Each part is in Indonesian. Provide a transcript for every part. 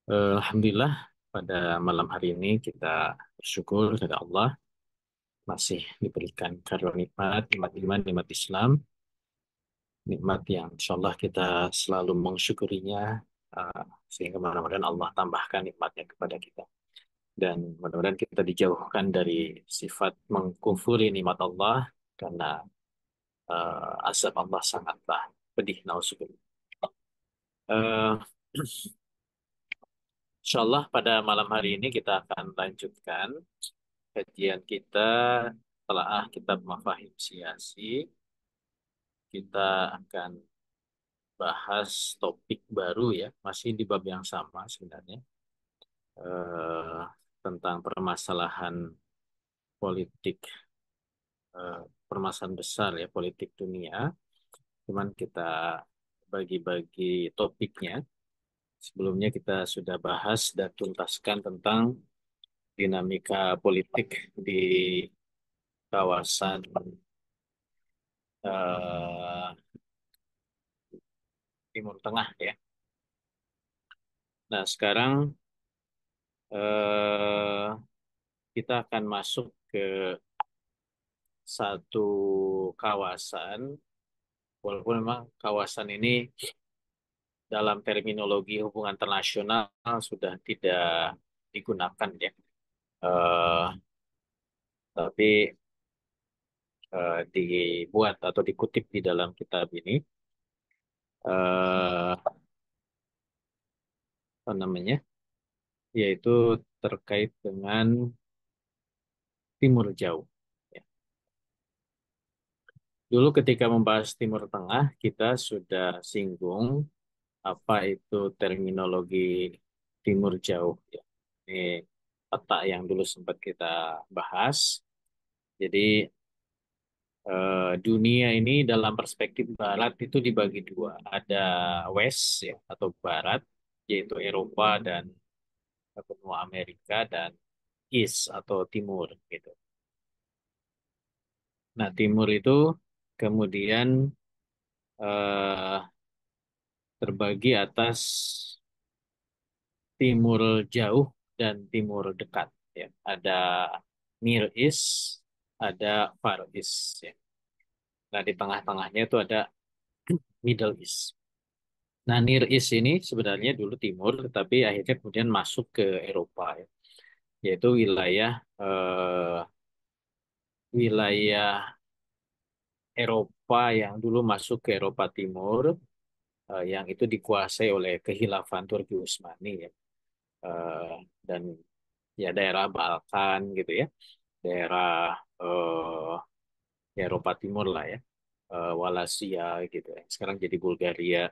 Alhamdulillah pada malam hari ini kita bersyukur kepada Allah masih diberikan karunia nikmat, nikmat iman, nikmat Islam, nikmat yang insya Allah kita selalu mensyukurinya uh, sehingga mudah-mudahan Allah tambahkan nikmatnya kepada kita dan mudah-mudahan kita dijauhkan dari sifat mengkufuri nikmat Allah karena azab Allah sangatlah pedih nauzubillah. Uh, Insya Allah pada malam hari ini kita akan lanjutkan kajian kita telah kitab Mafahim Siyasi. Kita akan bahas topik baru ya, masih di bab yang sama sebenarnya, eh, tentang permasalahan politik, permasalahan besar ya, politik dunia. Cuman kita bagi-bagi topiknya. Sebelumnya kita sudah bahas dan tuntaskan tentang dinamika politik di kawasan eh, Timur Tengah ya. Nah, sekarang eh, kita akan masuk ke satu kawasan, walaupun memang kawasan ini dalam terminologi hubungan internasional sudah tidak digunakan ya. Eh, tapi dibuat atau dikutip di dalam kitab ini, apa namanya, yaitu terkait dengan Timur Jauh. Ya. Dulu ketika membahas Timur Tengah, kita sudah singgung apa itu terminologi Timur Jauh ya. Ini peta yang dulu sempat kita bahas. Jadi dunia ini dalam perspektif Barat itu dibagi dua. Ada West ya atau Barat, yaitu Eropa dan benua Amerika, dan East atau Timur gitu. Nah, Timur itu kemudian eh, terbagi atas Timur Jauh dan Timur Dekat ya. Ada Near East, ada Far East ya. Nah, di tengah-tengahnya itu ada Middle East. Nah, Near East ini sebenarnya dulu timur, tapi akhirnya kemudian masuk ke Eropa, ya. Yaitu wilayah Eropa yang dulu masuk ke Eropa Timur, yang itu dikuasai oleh Kehilafan Turki Utsmani, ya. Eh, dan ya daerah Balkan gitu ya, daerah ya Eropa Timur lah ya, Wallachia gitu ya. Sekarang jadi Bulgaria,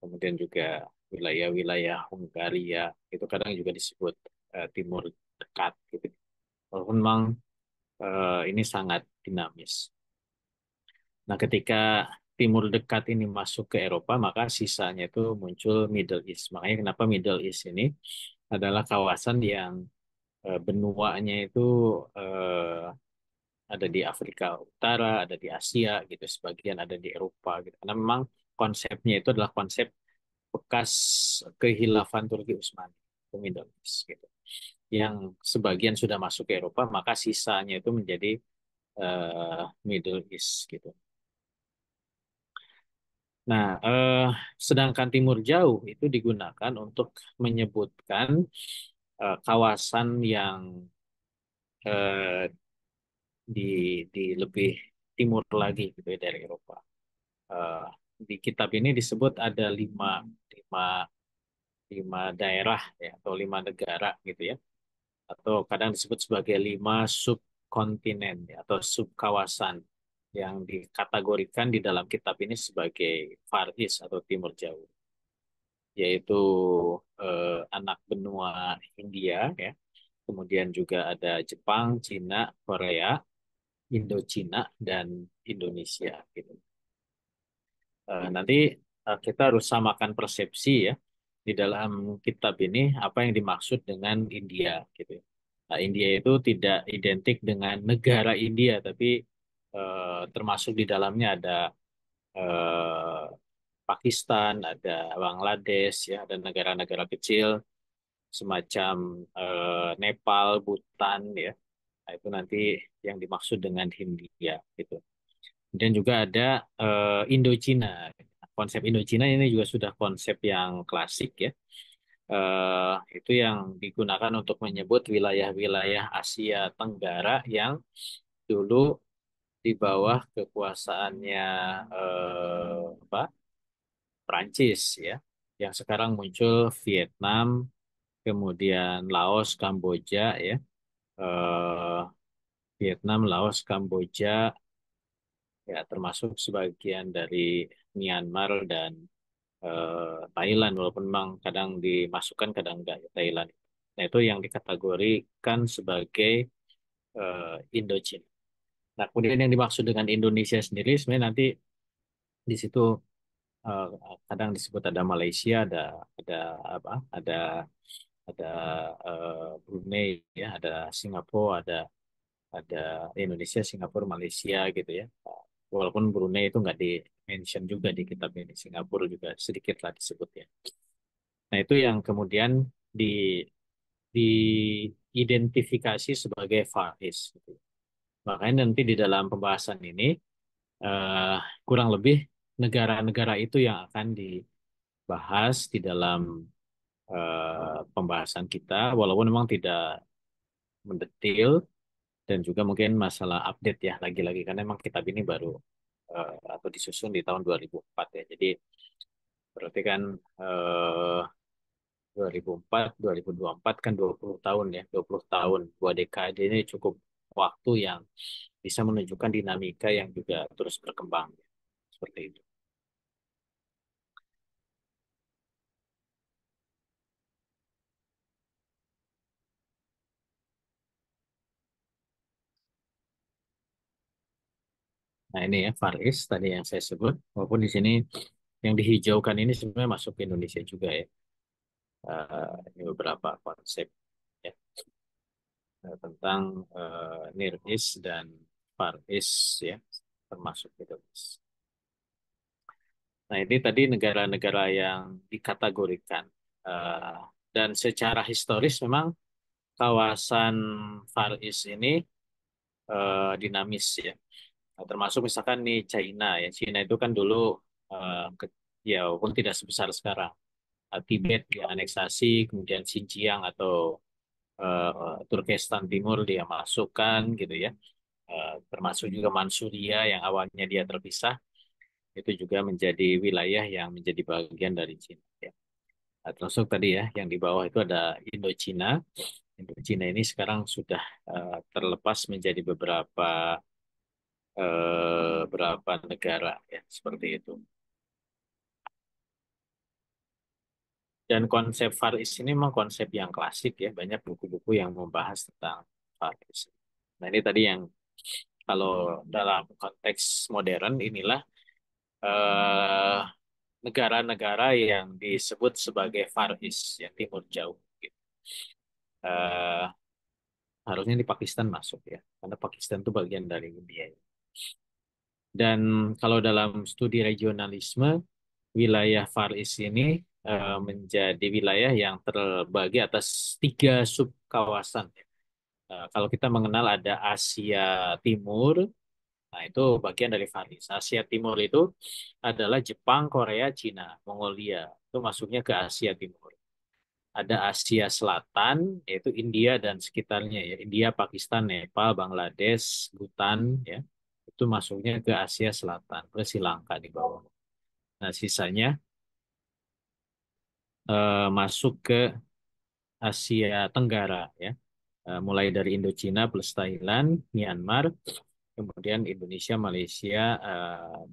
kemudian juga wilayah-wilayah Hungaria itu kadang juga disebut Timur Dekat gitu. Walaupun memang ini sangat dinamis. Nah, ketika Timur Dekat ini masuk ke Eropa, maka sisanya itu muncul Middle East. Makanya kenapa Middle East ini adalah kawasan yang benuanya itu eh, ada di Afrika Utara, ada di Asia gitu, sebagian ada di Eropa gitu. Karena memang konsepnya itu adalah konsep bekas kehilafan Turki Utsmani, ke Middle East gitu. Yang sebagian sudah masuk ke Eropa, maka sisanya itu menjadi Middle East gitu. Nah, sedangkan Timur Jauh itu digunakan untuk menyebutkan kawasan yang eh, di lebih timur lagi gitu ya dari Eropa. Eh, di kitab ini disebut ada lima, lima daerah ya atau lima negara gitu ya, atau kadang disebut sebagai lima subkontinen ya, atau subkawasan yang dikategorikan di dalam kitab ini sebagai Far East atau Timur Jauh, yaitu anak benua India ya, kemudian juga ada Jepang, Cina, Korea, Indochina, dan Indonesia gitu. Nanti kita harus samakan persepsi ya di dalam kitab ini apa yang dimaksud dengan India gitu. Nah, India itu tidak identik dengan negara India, tapi termasuk di dalamnya ada eh, Pakistan, ada Bangladesh ya, dan negara-negara kecil semacam Nepal, Bhutan ya. Nah, itu nanti yang dimaksud dengan Hindia gitu. Dan juga ada Indochina. Konsep Indochina ini juga sudah konsep yang klasik ya. Itu yang digunakan untuk menyebut wilayah-wilayah Asia Tenggara yang dulu di bawah kekuasaannya apa, Prancis ya, yang sekarang muncul Vietnam, kemudian Laos, Kamboja ya, eh, Vietnam, Laos, Kamboja ya, termasuk sebagian dari Myanmar dan Thailand, walaupun memang kadang dimasukkan kadang enggak ya, Thailand. Nah, itu yang dikategorikan sebagai Indochina. Nah, kemudian yang dimaksud dengan Indonesia sendiri sebenarnya nanti di situ eh, kadang disebut ada Malaysia, ada apa? Ada Brunei ya, ada Singapura, ada Indonesia, Singapura, Malaysia gitu ya. Walaupun Brunei itu nggak di mention juga di kitab ini, Singapura juga sedikit lah disebut ya. Nah, itu yang kemudian di diidentifikasi sebagai Far East, gitu. Makanya nanti di dalam pembahasan ini eh, kurang lebih negara-negara itu yang akan dibahas di dalam pembahasan kita, walaupun memang tidak mendetil dan juga mungkin masalah update ya lagi-lagi karena memang kitab ini baru atau disusun di tahun 2004 ya. Jadi berarti kan 2004, 2024 kan 20 tahun ya, 20 tahun, 2 dekade ini cukup waktu yang bisa menunjukkan dinamika yang juga terus berkembang. Seperti itu. Nah ini ya Far East tadi yang saya sebut, walaupun di sini yang dihijaukan ini sebenarnya masuk ke Indonesia juga ya. Ini beberapa konsep ya, tentang Near East dan Far East ya, termasuk itu. Nah ini tadi negara-negara yang dikategorikan. Eh, dan secara historis memang kawasan Far East ini dinamis ya. Nah, termasuk misalkan nih China ya. China itu kan dulu ya walaupun tidak sebesar sekarang. Tibet dianeksasi, kemudian Xinjiang atau Turkestan Timur dia masukkan gitu ya. Termasuk juga Manchuria yang awalnya dia terpisah, itu juga menjadi wilayah yang menjadi bagian dari China ya. Nah, termasuk tadi ya yang di bawah itu ada Indochina. Indochina ini sekarang sudah terlepas menjadi berapa negara ya seperti itu. Dan konsep Far East ini memang konsep yang klasik ya, banyak buku-buku yang membahas tentang Far East. Nah ini tadi yang kalau dalam konteks modern inilah eh, negara-negara yang disebut sebagai Far East, yang Timur Jauh. Gitu. Eh, Harusnya di Pakistan masuk ya, karena Pakistan itu bagian dari India. Dan kalau dalam studi regionalisme, wilayah Far East ini menjadi wilayah yang terbagi atas 3 subkawasan. Kalau kita mengenal ada Asia Timur, nah itu bagian dari Far East. Asia Timur itu adalah Jepang, Korea, Cina, Mongolia. Itu masuknya ke Asia Timur. Ada Asia Selatan, yaitu India dan sekitarnya ya. India, Pakistan, Nepal, Bangladesh, Bhutan ya. Itu masuknya ke Asia Selatan, plus Sri Lanka di bawah. Nah, sisanya masuk ke Asia Tenggara ya. Mulai dari Indochina plus Thailand, Myanmar, kemudian Indonesia, Malaysia,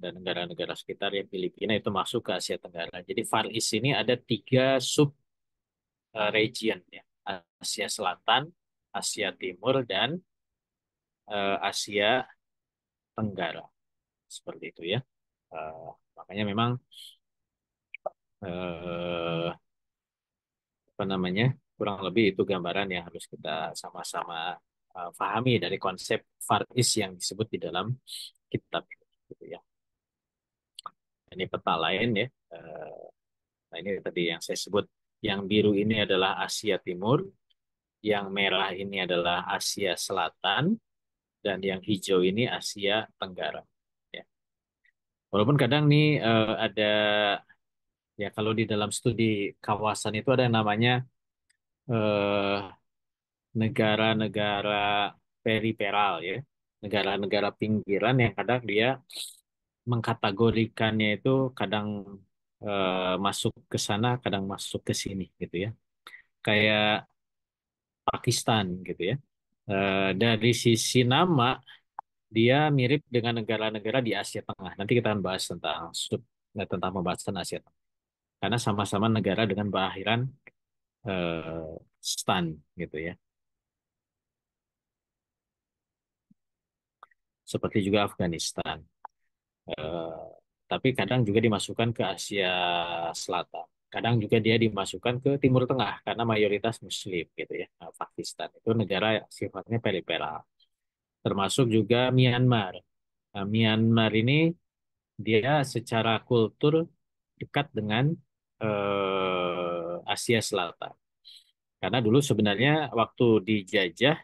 dan negara-negara sekitar yang Filipina itu masuk ke Asia Tenggara. Jadi Far East ini ada 3 sub region ya. Asia Selatan, Asia Timur, dan Asia Tenggara. Seperti itu ya. Eh, Makanya memang eh, apa namanya kurang lebih itu gambaran yang harus kita sama-sama pahami dari konsep Far East yang disebut di dalam kitab gitu ya. Ini peta lain ya. Nah ini tadi yang saya sebut Yang biru ini adalah Asia Timur, yang merah ini adalah Asia Selatan, dan yang hijau ini Asia Tenggara. Ya. Walaupun kadang nih ada ya kalau di dalam studi kawasan itu ada yang namanya eh, negara-negara periferal ya, negara-negara pinggiran yang kadang dia mengkategorikannya itu kadang masuk ke sana, kadang masuk ke sini gitu ya. Kayak Pakistan gitu ya. Dari sisi nama dia mirip dengan negara-negara di Asia Tengah. Nanti kita akan bahas tentang tentang pembahasan Asia Tengah. Karena sama-sama negara dengan berakhiran stan gitu ya. Seperti juga Afghanistan. Eh, tapi kadang juga dimasukkan ke Asia Selatan. Kadang juga dia dimasukkan ke Timur Tengah karena mayoritas Muslim gitu ya. Nah, Pakistan itu negara yang sifatnya periferal. Termasuk juga Myanmar. Nah, Myanmar ini dia secara kultur dekat dengan Asia Selatan. Karena dulu sebenarnya waktu dijajah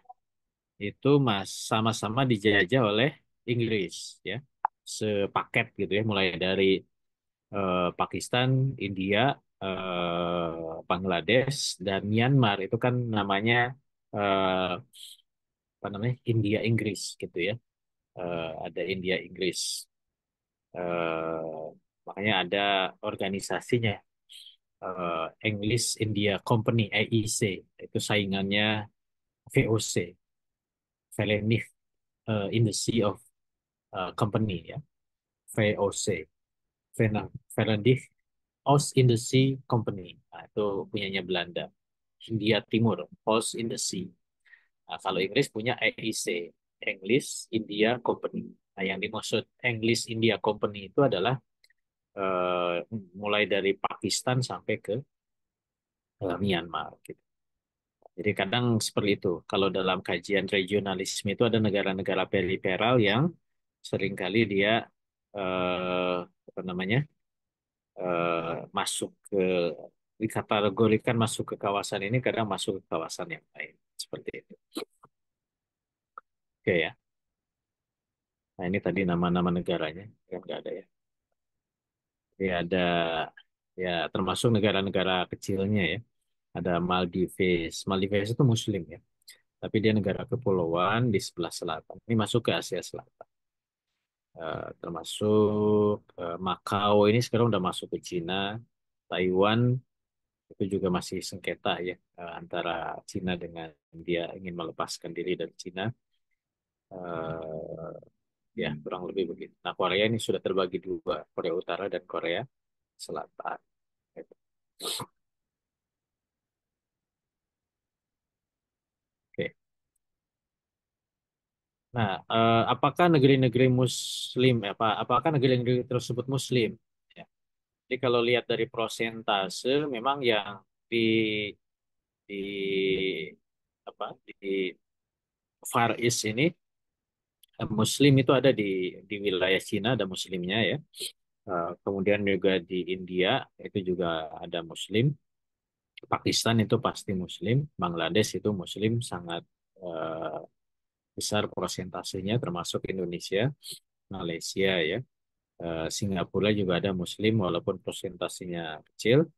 itu sama-sama dijajah oleh Inggris ya. Sepaket gitu ya, mulai dari Pakistan, India, Bangladesh, dan Myanmar itu kan namanya eh, apa namanya India Inggris gitu ya. Ada India Inggris. Eh, makanya ada organisasinya English India Company (EIC) itu saingannya VOC, Valenic Industry of Company ya, VOC, Valenic Oost Industry Company. Nah, itu punyanya Belanda. Hindia Timur, Oost Industry. Nah, kalau Inggris punya EIC, English India Company. Nah, yang dimaksud English India Company itu adalah eh, mulai dari Pakistan sampai ke Myanmar. Gitu. Jadi kadang seperti itu. Kalau dalam kajian regionalisme itu ada negara-negara periferal yang seringkali dia eh, apa namanya masuk ke dikategorikan masuk ke kawasan ini, kadang masuk ke kawasan yang lain seperti itu. Oke ya. Nah ini tadi nama-nama negaranya kan nggak ada ya. Jadi ada ya termasuk negara-negara kecilnya ya. Ada Maldives. Maldives itu Muslim ya. Tapi dia negara kepulauan di sebelah selatan. Ini masuk ke Asia Selatan. Termasuk Makau ini sekarang udah masuk ke Cina. Taiwan itu juga masih sengketa ya antara Cina dengan dia ingin melepaskan diri dari Cina. Eh, ya kurang lebih begitu. Nah Korea ini sudah terbagi dua, Korea Utara dan Korea Selatan. Gitu. Oke. Nah, apakah negeri-negeri Muslim, apakah negeri-negeri tersebut Muslim? Ya. Jadi kalau lihat dari prosentase, memang yang di di di Far East ini Muslim itu ada di wilayah Cina ada Muslimnya ya. Kemudian juga di India itu juga ada Muslim. Pakistan itu pasti Muslim. Bangladesh itu Muslim sangat eh, besar prosentasenya termasuk Indonesia, Malaysia ya. Singapura juga ada Muslim walaupun prosentasenya kecil.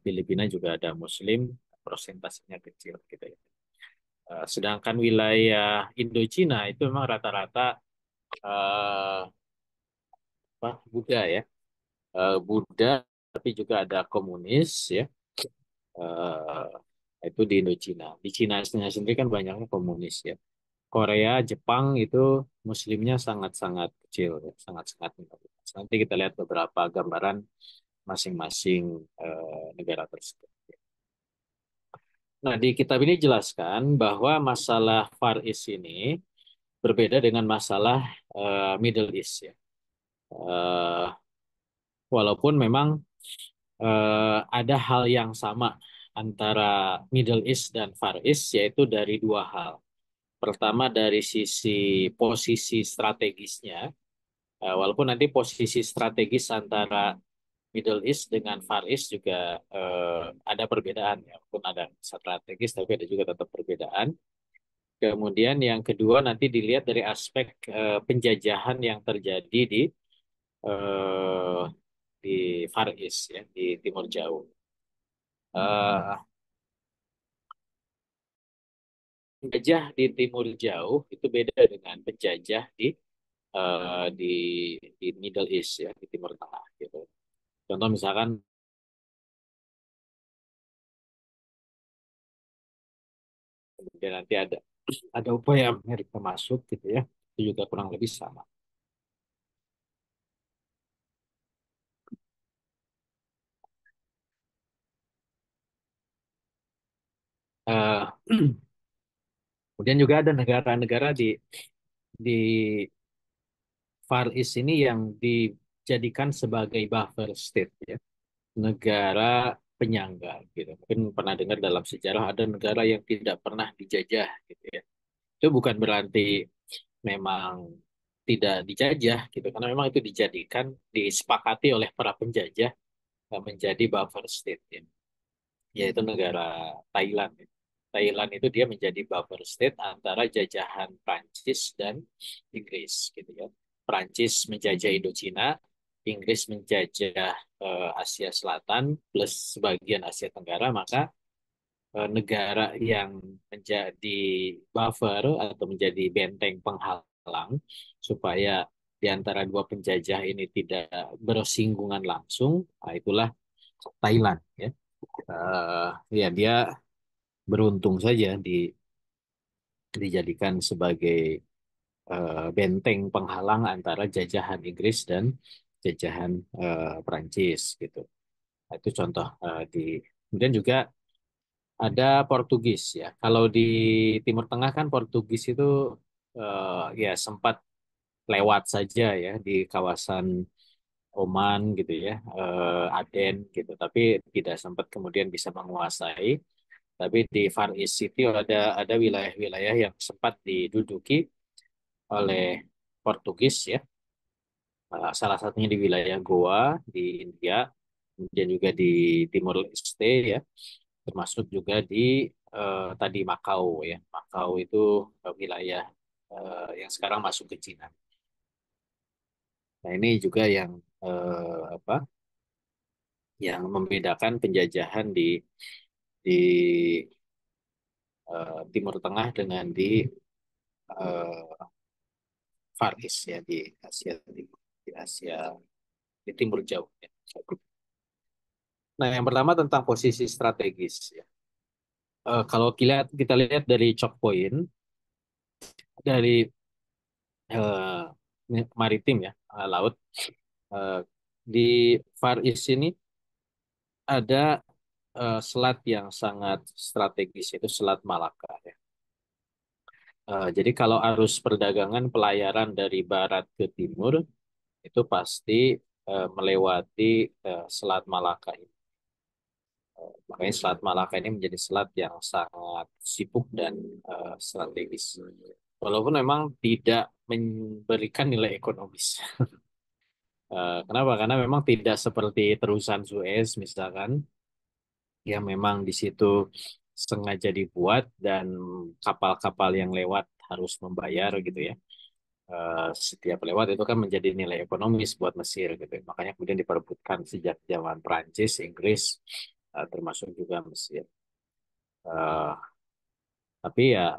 Filipina juga ada Muslim, prosentasenya kecil gitu ya. Sedangkan wilayah Indochina itu memang rata-rata eh, Buddha ya. Buddha tapi juga ada komunis ya. Itu di Indochina. Di Cina sendiri kan banyaknya komunis ya. Korea, Jepang itu Muslimnya sangat-sangat kecil, ya. Sangat-sangat minoritas. Nanti kita lihat beberapa gambaran masing-masing negara tersebut. Nah, di kitab ini jelaskan bahwa masalah Far East ini berbeda dengan masalah Middle East ya. Eh, walaupun memang ada hal yang sama antara Middle East dan Far East yaitu dari dua hal. Pertama dari sisi posisi strategisnya, walaupun nanti posisi strategis antara Middle East dengan Far East juga ada perbedaan ya, walaupun ada strategis tapi ada juga tetap perbedaan. Kemudian yang kedua nanti dilihat dari aspek penjajahan yang terjadi eh, di Far East ya, di Timur Jauh. Eh, Penjajah di Timur Jauh itu beda dengan penjajah di di Middle East ya, di Timur Tengah gitu. Contoh misalkan kemudian nanti ada upaya Amerika masuk gitu ya, itu juga kurang lebih sama. Eh, Kemudian juga ada negara-negara di Far East ini yang dijadikan sebagai buffer state ya, negara penyangga gitu. Mungkin pernah dengar dalam sejarah ada negara yang tidak pernah dijajah gitu ya. Itu bukan berarti memang tidak dijajah gitu, karena memang itu dijadikan disepakati oleh para penjajah menjadi buffer state ya, yaitu negara Thailand. Thailand itu dia menjadi buffer state antara jajahan Prancis dan Inggris gitu ya. Prancis menjajah Indochina, Inggris menjajah Asia Selatan plus sebagian Asia Tenggara, maka negara yang menjadi buffer atau menjadi benteng penghalang supaya di antara dua penjajah ini tidak bersinggungan langsung, nah itulah Thailand ya. Ya dia beruntung saja dijadikan sebagai benteng penghalang antara jajahan Inggris dan jajahan Prancis gitu. Nah, itu contoh kemudian juga ada Portugis ya. Kalau di Timur Tengah kan Portugis itu ya sempat lewat saja ya di kawasan Oman gitu ya, Aden gitu, tapi tidak sempat kemudian bisa menguasai. Tapi di Far East City ada wilayah-wilayah yang sempat diduduki oleh Portugis ya. Salah satunya di wilayah Goa di India, kemudian juga di Timur Leste ya, termasuk juga di tadi Makau ya. Makau itu wilayah yang sekarang masuk ke Cina. Nah, ini juga yang apa? Yang membedakan penjajahan di Timur Tengah dengan di eh, Far East ya, di Asia di Timur Jauh ya. Nah, yang pertama tentang posisi strategis ya. Kalau kita lihat dari choke point dari maritim ya, laut, eh, di Far East ini ada selat yang sangat strategis, yaitu Selat Malaka ya. Jadi kalau arus perdagangan pelayaran dari barat ke timur itu pasti melewati Selat Malaka ini. Makanya Selat Malaka ini menjadi selat yang sangat sibuk dan strategis. Walaupun memang tidak memberikan nilai ekonomis. Kenapa? Karena memang tidak seperti terusan Suez misalkan, yang memang di situ sengaja dibuat dan kapal-kapal yang lewat harus membayar gitu ya. Setiap lewat itu kan menjadi nilai ekonomis buat Mesir gitu ya. Makanya kemudian diperebutkan sejak zaman Prancis, Inggris, termasuk juga Mesir. Eh, tapi ya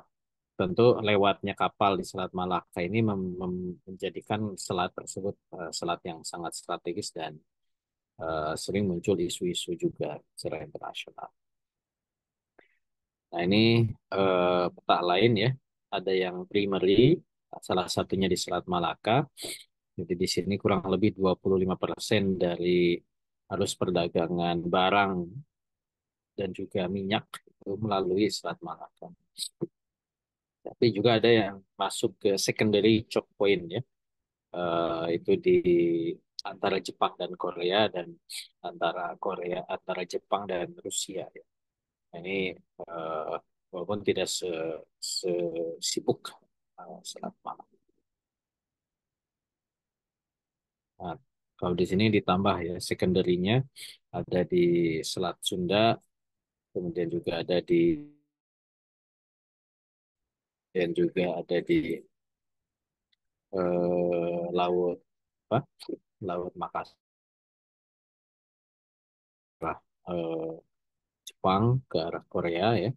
tentu lewatnya kapal di Selat Malaka ini menjadikan selat tersebut selat yang sangat strategis dan sering muncul isu-isu juga secara internasional. Nah ini peta lain ya, ada yang primary, salah satunya di Selat Malaka. Jadi di sini kurang lebih 25% dari arus perdagangan barang dan juga minyak itu melalui Selat Malaka. Tapi juga ada yang masuk ke secondary choke point ya. Itu di antara Jepang dan Korea dan antara Jepang dan Rusia ya. Nah, ini eh, walaupun tidak sesibuk Selat Malaka. Nah, Kalau di sini ditambah ya secondary-nya ada di Selat Sunda, kemudian juga ada di dan juga ada di laut apa? Laut Makassar, eh, Jepang ke arah Korea ya,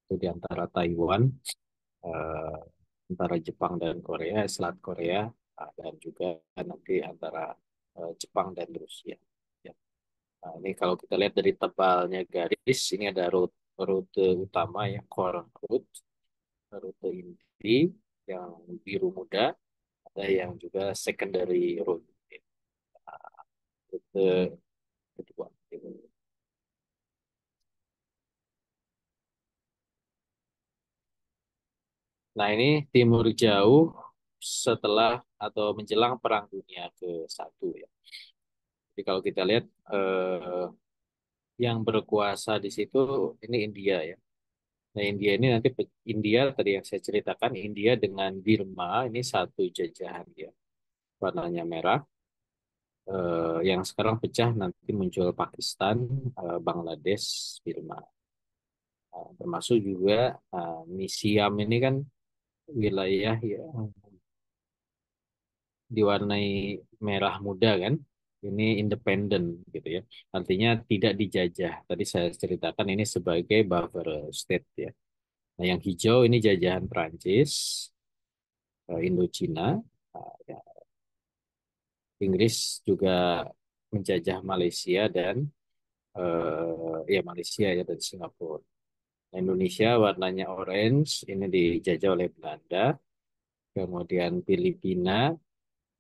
itu di antara Taiwan, eh, antara Jepang dan Korea, Selat Korea, dan juga nanti antara Jepang dan Rusia. Ya. Nah, ini kalau kita lihat dari tebalnya garis, ini ada rute utama ya, core route, rute inti yang biru muda, ada yang juga secondary route, ya, rute kedua. Nah, ini timur jauh setelah atau menjelang Perang Dunia ke-1 ya. Jadi kalau kita lihat eh, yang berkuasa di situ ini India ya. Nah, India ini nanti India tadi yang saya ceritakan India dengan Birma ini satu jajahan ya. Warnanya merah. Yang sekarang pecah nanti muncul Pakistan, Bangladesh, Birma. Termasuk juga Siam ini kan wilayah yang diwarnai merah muda kan. Ini independen gitu ya. Artinya tidak dijajah. Tadi saya ceritakan ini sebagai buffer state ya. Nah, yang hijau ini jajahan Prancis, Indochina, ya, Inggris juga menjajah Malaysia dan ya Malaysia ya dan Singapura. Nah, Indonesia warnanya orange, ini dijajah oleh Belanda, kemudian Filipina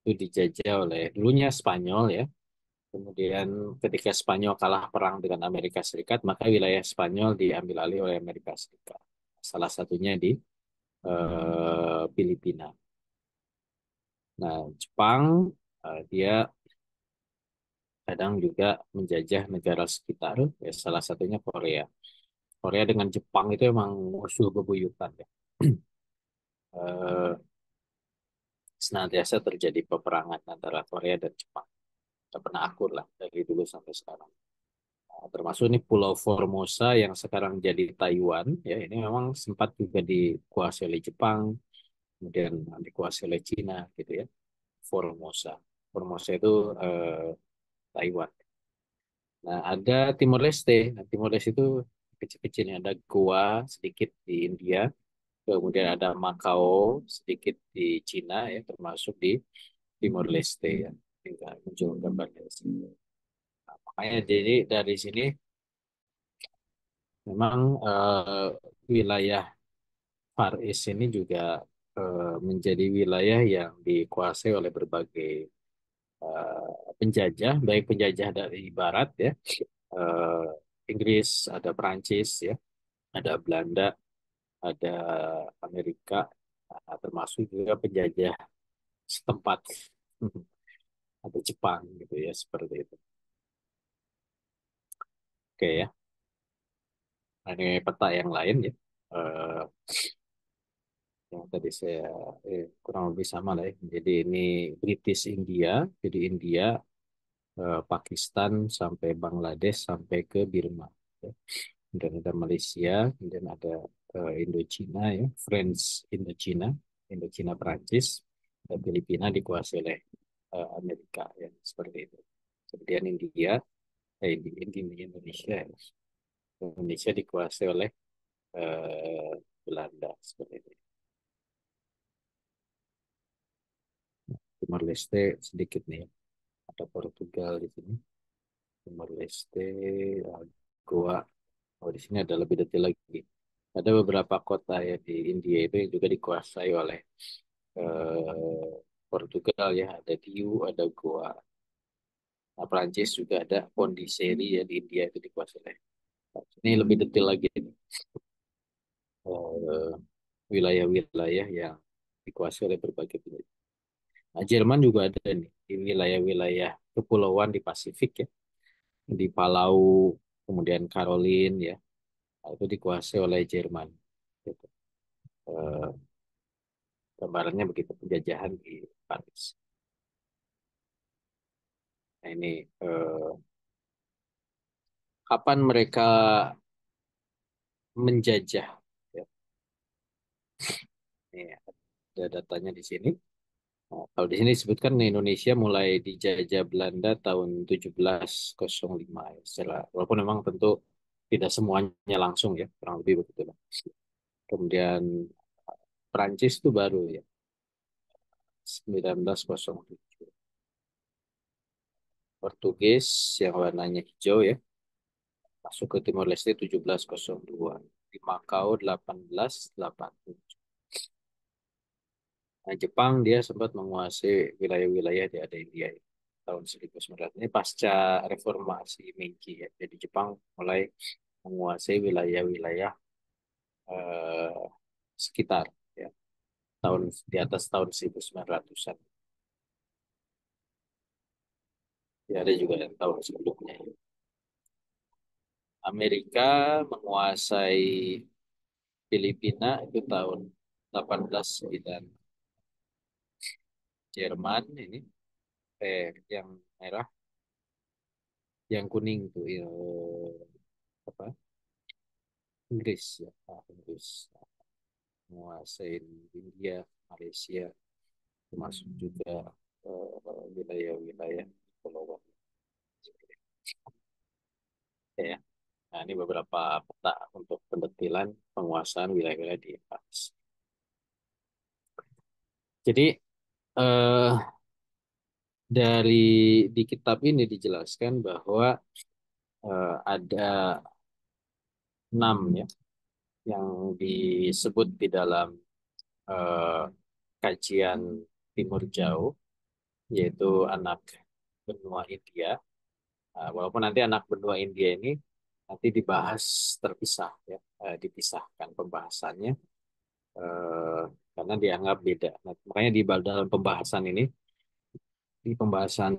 itu dijajah oleh dulunya Spanyol ya. Kemudian ketika Spanyol kalah perang dengan Amerika Serikat, maka wilayah Spanyol diambil alih oleh Amerika Serikat. Salah satunya di Filipina. Nah, Jepang dia kadang juga menjajah negara sekitar, ya salah satunya Korea. Korea dengan Jepang itu emang musuh bebuyutan ya. Eh, Senantiasa terjadi peperangan antara Korea dan Jepang. Tidak pernah akur lah dari dulu sampai sekarang. Nah, termasuk ini Pulau Formosa yang sekarang jadi Taiwan, ya ini memang sempat juga dikuasai oleh Jepang, kemudian dikuasai oleh Cina gitu ya. Formosa, Formosa itu eh, Taiwan. Nah, ada Timor Leste. Nah, Timor Leste itu kecil-kecilnya ada Goa sedikit di India, kemudian ada Makau sedikit di Cina ya, termasuk di Timor Leste ya. Tinggal muncul gambarnya di sini. Nah, makanya jadi dari sini memang wilayah Far East ini juga menjadi wilayah yang dikuasai oleh berbagai penjajah, baik penjajah dari Barat ya, eh, Inggris, ada Prancis ya, ada Belanda, ada Amerika, termasuk juga penjajah setempat, ada Jepang gitu ya, seperti itu. Oke ya, nah, ini peta yang lain ya. Eh, yang tadi saya kurang lebih sama lah ya. Jadi ini British India, jadi India, Pakistan sampai Bangladesh sampai ke Birma. Ya. Kemudian ada Malaysia, kemudian ada Indochina ya, French Indochina, Indochina Prancis, dan Filipina dikuasai oleh Amerika ya, seperti itu. Kemudian India, Indonesia, ya. Indonesia dikuasai oleh eh, Belanda seperti itu. Timor Leste sedikit nih ya. Ada Portugal di sini. Timor Leste, Goa. Oh, di sini ada lebih detail lagi. Ada beberapa kota ya di India itu yang juga dikuasai oleh Portugal ya. Ada Diu, ada Goa. Nah, Prancis juga ada Pondiceri ya di India itu dikuasai oleh. Ini lebih detail lagi nih. Eh, wilayah-wilayah yang dikuasai oleh berbagai wilayah. Nah, Jerman juga ada nih di wilayah-wilayah kepulauan di Pasifik ya, di Palau, kemudian Caroline ya, nah, itu dikuasai oleh Jerman. Gitu. Eh, Gambarannya begitu penjajahan di Paris. Nah, ini kapan mereka menjajah? Ya, ini ada datanya di sini. Nah, kalau di sini disebutkan Indonesia mulai dijajah Belanda tahun 1705 ya, walaupun memang tentu tidak semuanya langsung ya, kurang lebih begitu lah. Kemudian Prancis itu baru ya, 1907. Portugis yang warnanya hijau ya, masuk ke Timor Leste 1702. Di Makau 1887. Nah, Jepang dia sempat menguasai wilayah-wilayah di ada India ya, tahun 1900. Ini pasca reformasi Meiji ya. Jadi Jepang mulai menguasai wilayah-wilayah eh, sekitar ya, tahun di atas tahun 1900-an. Ya, ada juga yang tahun sebelumnya ya. Amerika menguasai Filipina itu tahun 1809. Jerman ini yang merah, yang kuning tuh ya, apa? Inggris ya, Inggris menguasai India, Malaysia, termasuk juga wilayah-wilayah kepulauan. Ya, nah ini beberapa peta untuk pendetilan penguasaan wilayah-wilayah di Asia. Jadi eh, dari di kitab ini dijelaskan bahwa ada 6 ya yang disebut di dalam eh, kajian Timur Jauh, yaitu anak benua India. Walaupun nanti anak benua India ini nanti dibahas terpisah ya, dipisahkan pembahasannya eh, karena dianggap beda. Nah, makanya di dalam pembahasan ini, di pembahasan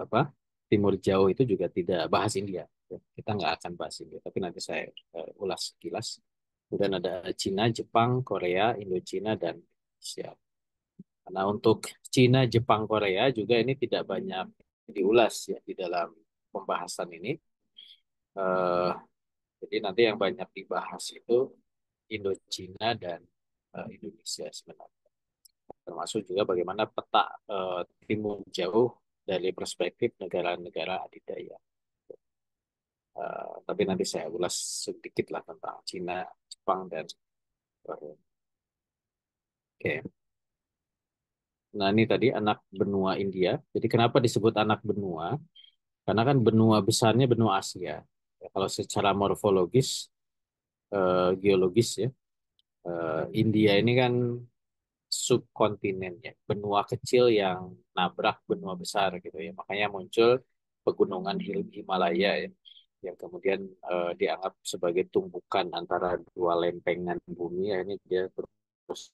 apa Timur Jauh itu juga tidak bahas India. Ya. Kita nggak akan bahas India, tapi nanti saya ulas sekilas. Kemudian ada Cina, Jepang, Korea, Indochina, dan Indonesia. Nah, untuk Cina, Jepang, Korea juga ini tidak banyak diulas ya di dalam pembahasan ini. Eh, jadi nanti yang banyak dibahas itu Indochina dan Indonesia sebenarnya. Termasuk juga bagaimana peta Timur Jauh dari perspektif negara-negara adidaya. Tapi nanti saya ulas sedikit lah tentang Cina, Jepang, dan Korea. Oke. Nah, ini tadi anak benua India. Jadi kenapa disebut anak benua? Karena kan benua besarnya benua Asia. Ya, kalau secara morfologis, geologis ya, India ini kan subkontinen ya, benua kecil yang nabrak benua besar gitu ya. Makanya muncul pegunungan Himalaya ya, yang kemudian dianggap sebagai tumbukan antara dua lempengan bumi ya, ini dia terus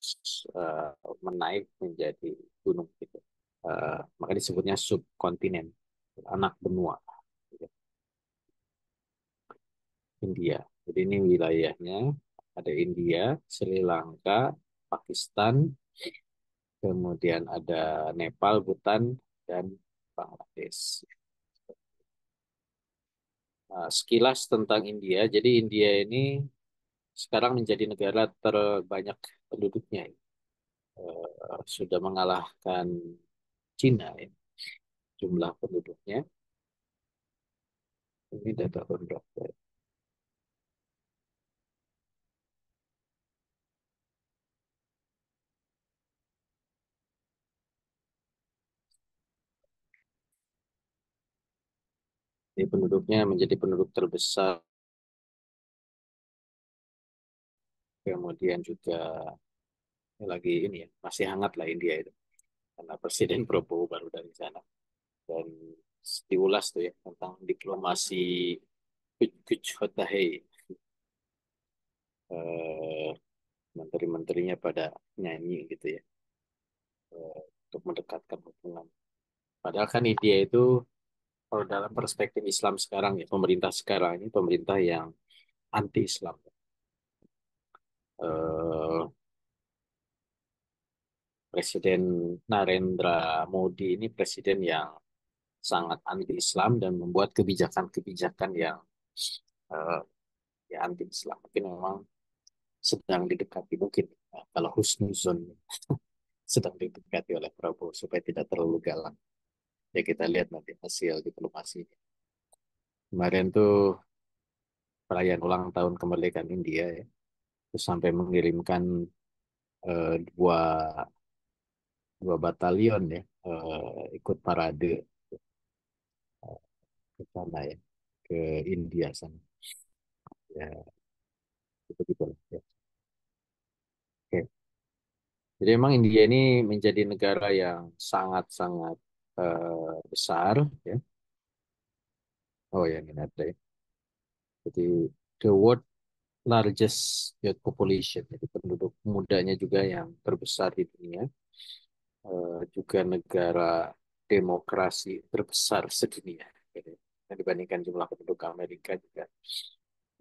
eh, menaik menjadi gunung gitu. Maka disebutnya subkontinen, anak benua gitu, India. Jadi ini wilayahnya ada India, Sri Lanka, Pakistan, kemudian ada Nepal, Bhutan, dan Bangladesh. Nah, sekilas tentang India, jadi India ini sekarang menjadi negara terbanyak penduduknya. Sudah mengalahkan Cina ya, jumlah penduduknya. Ini data berapa? Ini penduduknya menjadi penduduk terbesar. Kemudian juga lagi ini ya, masih hangat lah India itu. Karena Presiden Prabowo baru dari sana. Dan diulas tuh ya tentang diplomasi Kuch Hotahe. Eh, Menteri-menterinya pada nyanyi gitu ya, untuk mendekatkan hubungan. Padahal kan India itu kalau dalam perspektif Islam sekarang ya, pemerintah sekarang ini pemerintah yang anti-Islam. Eh, Presiden Narendra Modi ini presiden yang sangat anti-Islam dan membuat kebijakan-kebijakan yang eh, ya anti-Islam. Mungkin memang sedang didekati mungkin kalau husnuzon sedang didekati oleh Prabowo supaya tidak terlalu galak. Ya kita lihat nanti hasil diplomasi. Kemarin tuh perayaan ulang tahun kemerdekaan India ya, terus sampai mengirimkan dua dua batalion ya ikut parade ke sana ya ke India sana ya itu gitu lah ya. Oke. Jadi emang India ini menjadi negara yang sangat-sangat besar ya. Oh ya ini ada ya. Jadi the world largest youth population, jadi penduduk mudanya juga yang terbesar di dunia. Juga negara demokrasi terbesar sedunia. Gitu. Dan dibandingkan jumlah penduduk Amerika juga.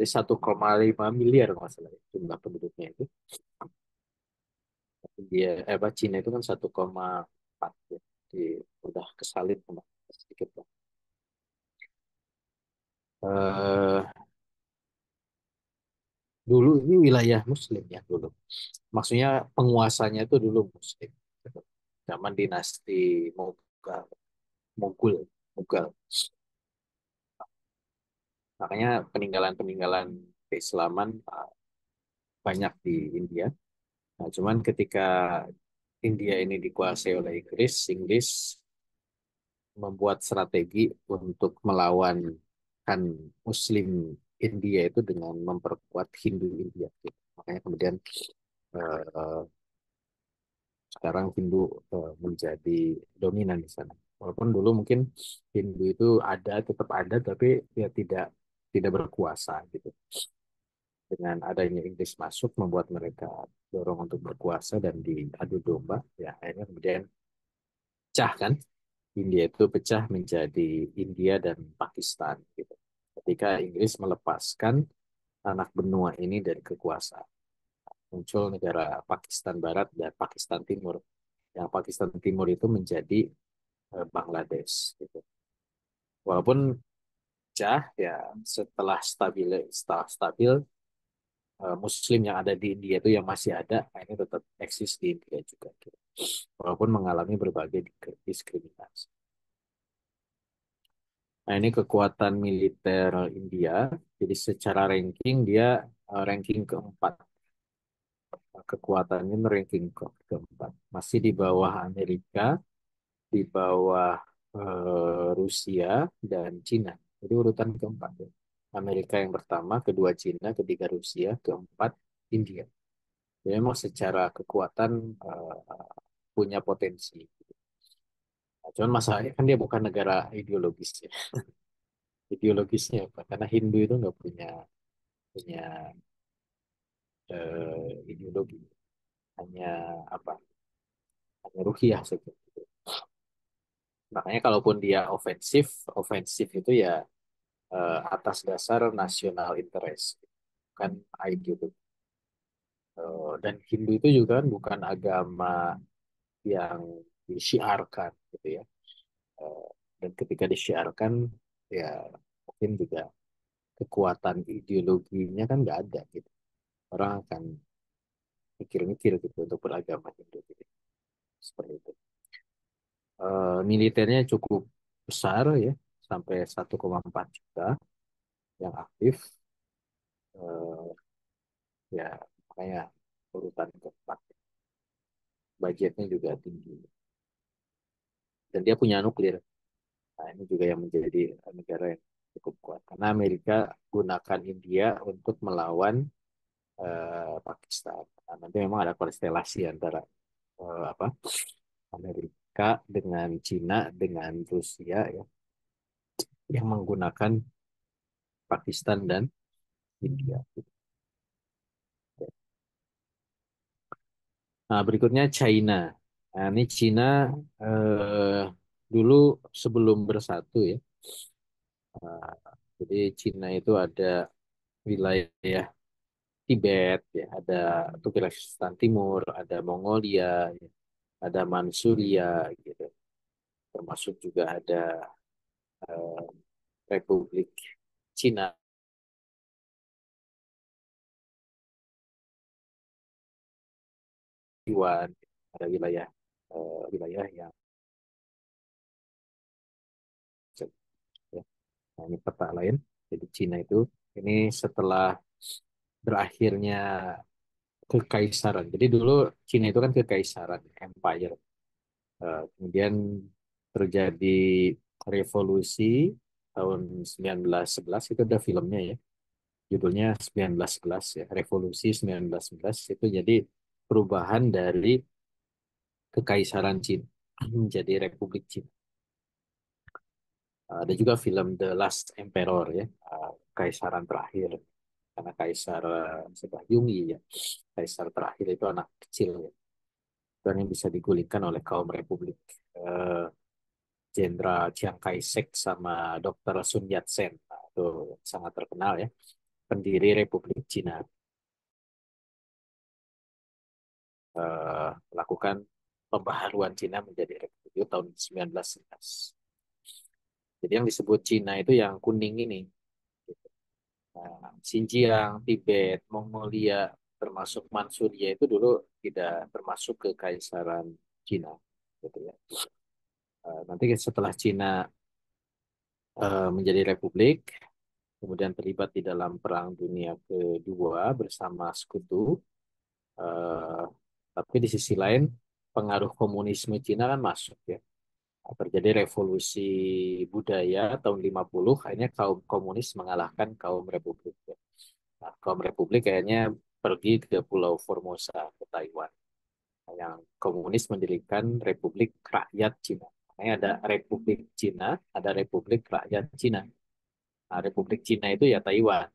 Jadi 1,5 miliar masalah jumlah penduduknya itu. Apa Cina itu kan 1,4 ya. Jadi udah kesalin sama sedikit lah. Eh, Dulu ini wilayah Muslim ya dulu. Maksudnya penguasanya itu dulu Muslim. Gitu. Zaman dinasti Mughal, Mughul, Mughal. Makanya peninggalan-peninggalan keislaman banyak di India. Nah, cuman ketika India ini dikuasai oleh Inggris, Inggris membuat strategi untuk melawan kan Muslim India itu dengan memperkuat Hindu India. Gitu. Makanya kemudian eh, sekarang Hindu menjadi dominan di sana. Walaupun dulu mungkin Hindu itu ada, tetap ada, tapi ya tidak berkuasa gitu. Dengan adanya Inggris masuk membuat mereka dorong untuk berkuasa dan diadu domba, ya akhirnya kemudian pecah kan. India itu pecah menjadi India dan Pakistan gitu. Ketika Inggris melepaskan anak benua ini dari kekuasaan, muncul negara Pakistan Barat dan Pakistan Timur. Yang Pakistan Timur itu menjadi Bangladesh gitu. Walaupun pecah ya setelah stabil Muslim yang ada di India itu yang masih ada, nah ini tetap eksis di India juga gitu. Walaupun mengalami berbagai diskriminasi. Nah, ini kekuatan militer India. Jadi secara ranking dia ranking keempat. Kekuatannya ranking keempat. Masih di bawah Amerika, di bawah Rusia dan Cina. Jadi urutan keempat ya. Amerika yang pertama, kedua Cina, ketiga Rusia, keempat India. Jadi memang secara kekuatan punya potensi. Nah, cuman masalahnya kan dia bukan negara ideologis ya. Ideologisnya apa? Karena Hindu itu nggak punya punya ideologi, hanya apa? Hanya ruhiyah saja. Makanya kalaupun dia ofensif, ofensif itu ya atas dasar nasional interest, kan ideologi. Dan Hindu itu juga kan bukan agama yang disiarkan gitu ya. Eh, dan ketika disiarkan ya mungkin juga kekuatan ideologinya kan nggak ada gitu. Orang akan mikir-mikir gitu untuk beragama Hindu gitu. Seperti itu. Militernya cukup besar ya, sampai 1,4 juta yang aktif. Eh, Ya, makanya urutan keempat. Budgetnya juga tinggi. Dan dia punya nuklir. Nah, ini juga yang menjadi negara yang cukup kuat. Karena Amerika gunakan India untuk melawan Pakistan. Nah, nanti memang ada konstelasi antara apa Amerika dengan Cina dengan Rusia ya, yang menggunakan Pakistan dan India. Nah, berikutnya China. Nah, ini Cina eh, dulu sebelum bersatu ya. Nah, jadi Cina itu ada wilayah Tibet, ya, ada Turkmenistan Timur, ada Mongolia, ya. ada Manchuria gitu. Termasuk juga ada eh, Republik Cina, Taiwan, ada wilayah yang ya. Nah, ini peta lain. Jadi Cina itu ini setelah berakhirnya kekaisaran. Jadi dulu Cina itu kan kekaisaran, empire. Kemudian terjadi revolusi tahun 1911 itu ada filmnya ya. Judulnya 1911 ya. Revolusi 1911 itu jadi perubahan dari kekaisaran Cina menjadi Republik Cina. Ada juga film The Last Emperor ya, kaisaran terakhir. Karena kaisar siapa Yungi ya, kaisar terakhir itu anak kecil ya. Dan yang bisa digulingkan oleh kaum Republik. Eh, Jenderal Chiang Kai-shek sama Dr. Sun Yat-sen. Nah, itu sangat terkenal ya, pendiri Republik Cina. Melakukan pembaharuan Cina menjadi Republik itu tahun 1911. Jadi yang disebut Cina itu yang kuning ini. Nah, Xinjiang, Tibet, Mongolia, termasuk Manchuria itu dulu tidak termasuk ke Kaisaran Cina, gitu ya. Nanti setelah Cina menjadi republik, kemudian terlibat di dalam Perang Dunia Kedua bersama sekutu, eh, tapi di sisi lain pengaruh komunisme Cina kan masuk ya. Terjadi revolusi budaya tahun 50, akhirnya kaum komunis mengalahkan kaum republik. Ya. Nah, kaum republik kayaknya pergi ke Pulau Formosa, ke Taiwan. Yang komunis mendirikan Republik Rakyat Cina. Makanya ada Republik Cina, ada Republik Rakyat Cina. Nah, Republik Cina itu ya Taiwan.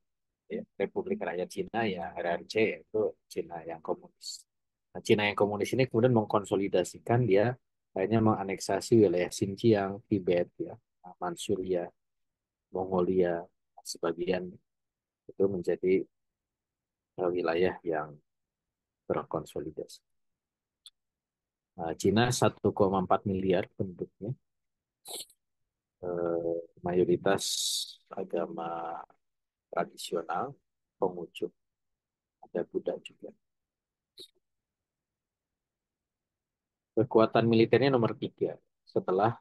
Ya. Republik Rakyat Cina ya RRC, itu Cina yang komunis. Nah, Cina yang komunis ini kemudian mengkonsolidasikan dia akhirnya menganeksasi wilayah Xinjiang, Tibet, ya, Manchuria, Mongolia, sebagian itu menjadi wilayah yang berkonsolidasi. Nah, Cina 1,4 miliar penduduknya, mayoritas agama tradisional, Konghucu, ada Buddha juga. Kekuatan militernya nomor tiga setelah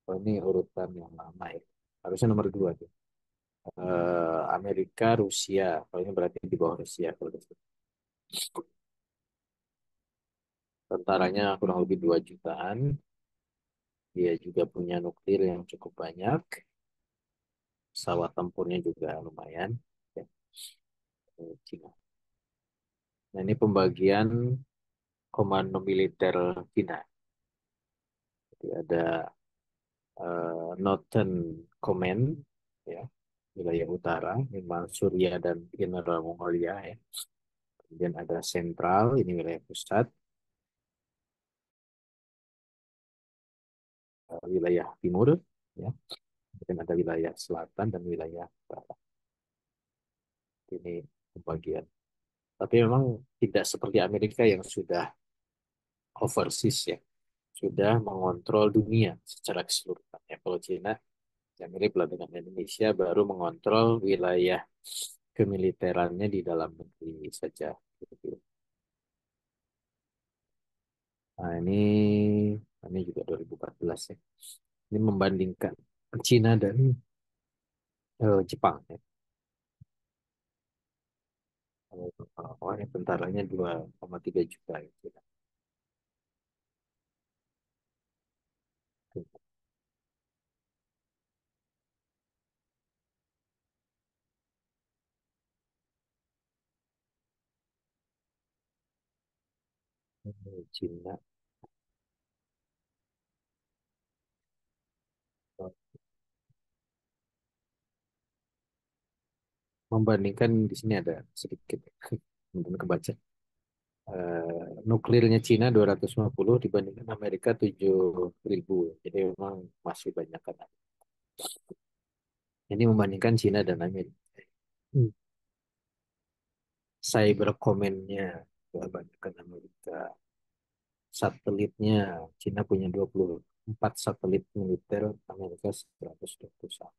oh ini urutan yang lama ya. Harusnya nomor dua tuh. Amerika, Rusia. Kalau ini berarti di bawah Rusia. Kalau gitu. Tentaranya kurang lebih 2 jutaan. Dia juga punya nuklir yang cukup banyak. Pesawat tempurnya juga lumayan. Ya, Cina. Nah, ini pembagian komando militer Cina. Jadi ada Northern Command, ya, wilayah utara, memang Suria dan Inner Mongolia, ya. Kemudian ada Sentral, ini wilayah pusat, wilayah timur, ya. Kemudian ada wilayah selatan dan wilayah barat. Ini pembagian. Tapi memang tidak seperti Amerika yang sudah overseas ya, sudah mengontrol dunia secara keseluruhan. Ya, kalau Cina yang mirip lah dengan Indonesia baru mengontrol wilayah kemiliterannya di dalam negeri saja. Gitu. Nah, ini juga 2014 ya. Ini membandingkan Cina dan Jepang ya. Oh, ini tentaranya 2,3 juta gitu. Cina eh, membandingkan di sini ada sedikit mungkin kebaca. Nuklirnya Cina 250 dibandingkan Amerika 7.000. Jadi memang masih banyak kan. Ini membandingkan Cina dan Amerika. Hmm. Cyber command-nya kebanyakan Amerika. satelitnya, Cina punya 24 satelit militer, Amerika 121.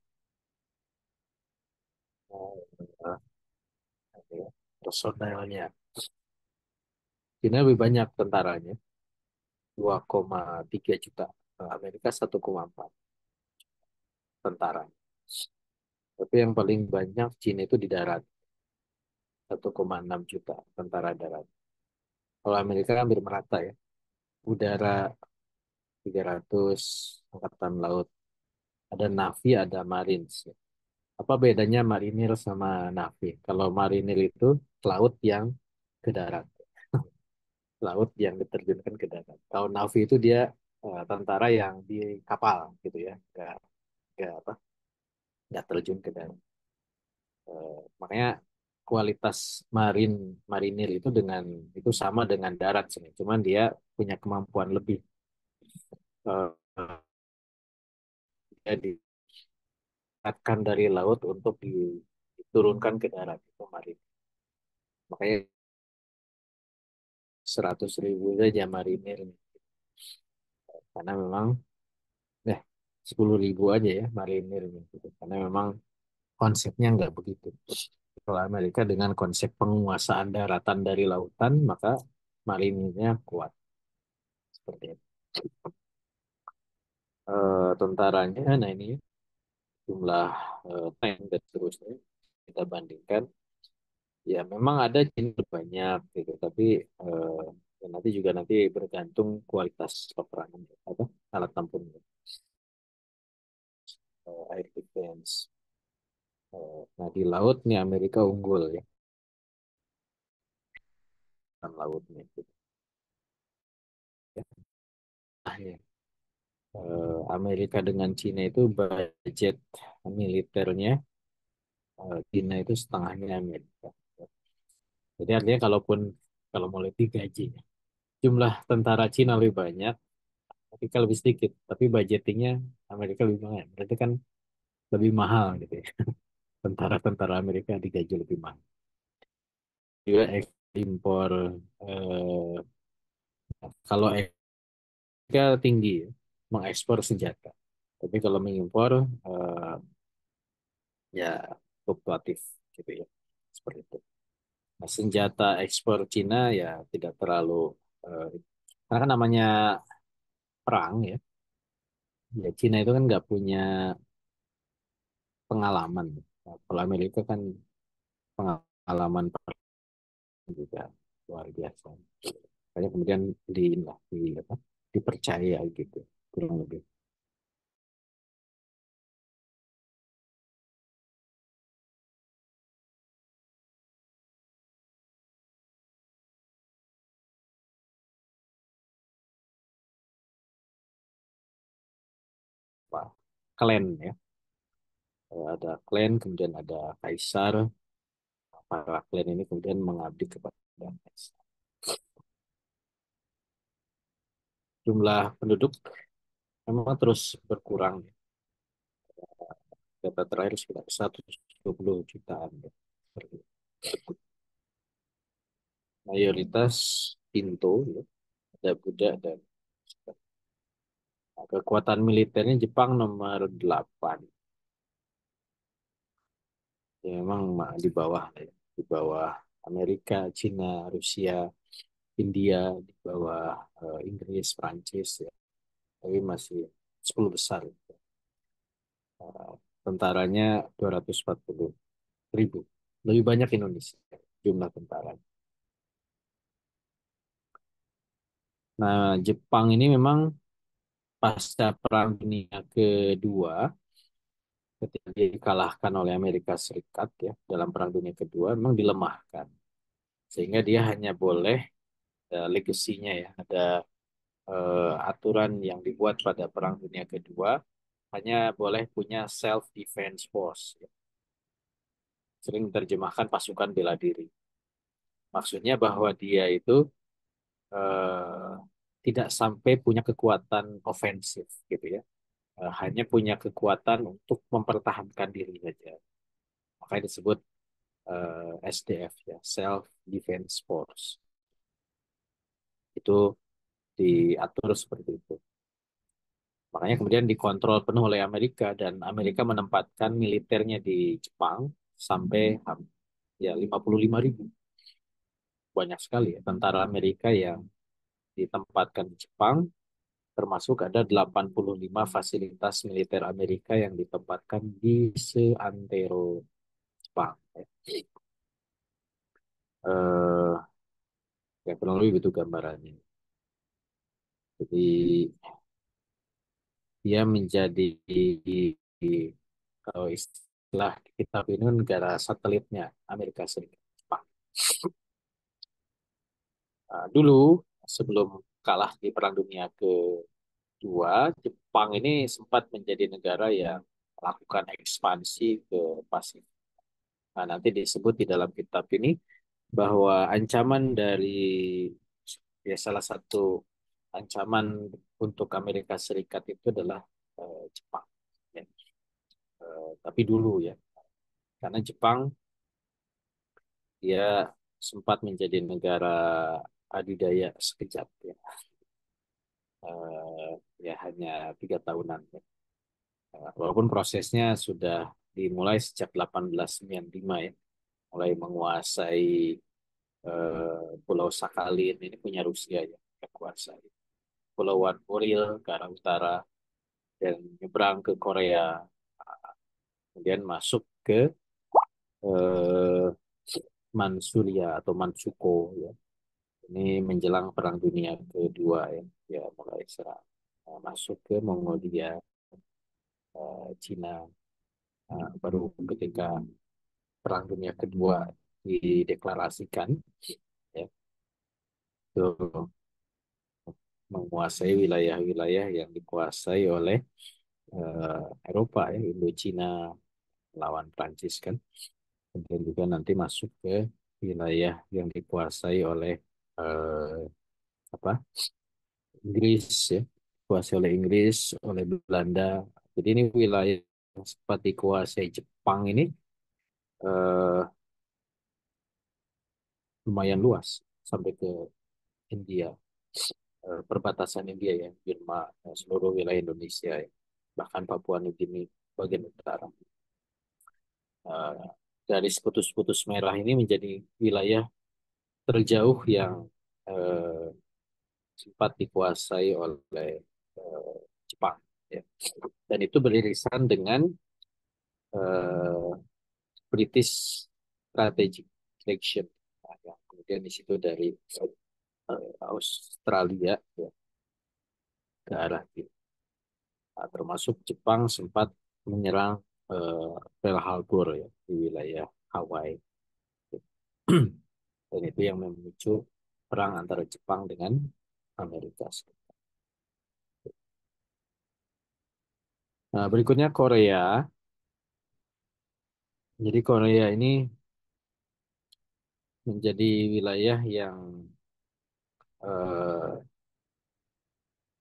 Eh, ya, personelnya. Cina lebih banyak tentaranya, 2,3 juta. Amerika 1,4 tentara. Tapi yang paling banyak Cina itu di darat, 1,6 juta tentara darat. Kalau Amerika hampir merata ya. Udara 300, angkatan laut. Ada Navy, ada Marines. Apa bedanya marinir sama Navy? Kalau marinir itu laut yang ke darat, laut yang diterjunkan ke darat. Kalau Navy itu dia tentara yang di kapal gitu ya, nggak apa, nggak terjun ke darat. Makanya kualitas marinir itu itu sama dengan darat sih. Cuman dia punya kemampuan lebih. Eh, Dia diangkatkan dari laut untuk diturunkan ke darat itu marinir. Makanya 100.000 saja marinir. Karena memang 10.000 aja ya marinirnya gitu. Karena memang konsepnya nggak begitu. Kalau Amerika dengan konsep penguasaan daratan dari lautan, maka marinirnya kuat seperti itu. Tentaranya, nah ini jumlah tank dan seterusnya kita bandingkan, ya memang ada jenis banyak gitu, tapi eh, ya nanti bergantung kualitas peperangan apa alat tempurnya. Air defense. Nah di laut nih Amerika unggul ya, kan lautnya gitu. Ya. Nah, ya. Amerika dengan Cina itu budget militernya, Cina itu setengahnya Amerika. Jadi artinya kalau mau lebih gaji, jumlah tentara Cina lebih banyak, Amerika lebih sedikit, tapi budgetingnya Amerika lebih banyak. Berarti kan lebih mahal gitu ya. Tentara-tentara Amerika digaji lebih mahal. Juga impor, eh, kalau Amerika tinggi ya, mengekspor senjata. Tapi kalau mengimpor ya fluktuatif gitu ya. Seperti itu. Nah, senjata ekspor Cina ya tidak terlalu eh, karena kan namanya perang ya. Ya Cina itu kan nggak punya pengalaman. Nah, kalau Amerika kan pengalaman perang juga luar biasa. Makanya kemudian apa, dipercaya gitu kurang lebih. Apa, klan ya. Ada klan, kemudian ada kaisar. Para klan ini kemudian mengabdi kepada kaisar. Jumlah penduduk memang terus berkurang. Data terakhir sekitar 120 jutaan. Ya. Mayoritas Pinto, ya. Ada Buddha dan nah, kekuatan militernya Jepang nomor 8. Ya, memang di bawah ya. Di bawah Amerika, Cina, Rusia, India, di bawah Inggris, Prancis ya. Tapi masih 10 besar. Eh, Tentaranya 240.000. Lebih banyak Indonesia jumlah tentara. Nah, Jepang ini memang pasca Perang Dunia Kedua, ketika dia dikalahkan oleh Amerika Serikat ya dalam Perang Dunia Kedua, memang dilemahkan. Sehingga dia hanya boleh legasinya ya, ada aturan yang dibuat pada Perang Dunia Kedua, hanya boleh punya self defense force. Ya. Sering diterjemahkan pasukan bela diri. Maksudnya bahwa dia itu eh, tidak sampai punya kekuatan ofensif gitu ya. Hanya punya kekuatan untuk mempertahankan diri saja. Makanya disebut SDF ya, Self Defense Force. Itu diatur seperti itu. Makanya kemudian dikontrol penuh oleh Amerika dan Amerika menempatkan militernya di Jepang sampai ya 55.000. Banyak sekali ya tentara Amerika yang ditempatkan di Jepang, termasuk ada 85 fasilitas militer Amerika yang ditempatkan di seantero Jepang. Eh, ya kurang lebih itu gambarannya. Jadi dia menjadi kalau istilah kita ini negara satelitnya Amerika Serikat. Jepang. Dulu sebelum kalah di Perang Dunia Kedua, Jepang ini sempat menjadi negara yang melakukan ekspansi ke Pasifik. Nah, nanti disebut di dalam kitab ini bahwa ancaman dari ya salah satu ancaman untuk Amerika Serikat itu adalah Jepang. Ya. Tapi dulu ya, karena Jepang dia sempat menjadi negara adidaya sekejap ya. Ya hanya 3 tahunan ya. Walaupun prosesnya sudah dimulai sejak 1895 ya, mulai menguasai Pulau Sakhalin ini punya Rusia ya, yang kuasai. Pulauan Kuril ke arah utara dan nyebrang ke Korea, kemudian masuk ke eh, Manchuria atau Manchukuo ya. Ini menjelang Perang Dunia Kedua ya, ya mulai serang masuk ke Mongolia, Cina. Baru ketika Perang Dunia Kedua dideklarasikan, ya, itu menguasai wilayah-wilayah yang dikuasai oleh Eropa ya, Indochina lawan Prancis kan, kemudian juga nanti masuk ke wilayah yang dikuasai oleh eh, apa Inggris ya, dikuasai oleh Inggris, oleh Belanda. Jadi ini wilayah yang sempat dikuasai Jepang ini eh, lumayan luas sampai ke India, perbatasan India ya, Burma, seluruh wilayah Indonesia ya, bahkan Papua Nugini bagian utara. Eh, Garis putus-putus merah ini menjadi wilayah terjauh yang eh, sempat dikuasai oleh eh, Jepang. Ya. Dan itu beririsan dengan eh, British Strategic Selection. Nah, yang kemudian di situ dari Australia ya, ke arah kiri. Nah, termasuk Jepang sempat menyerang Pearl Harbor ya, di wilayah Hawaii. Dan itu yang memicu perang antara Jepang dengan Amerika Serikat. Nah, berikutnya Korea. Jadi Korea ini menjadi wilayah yang eh,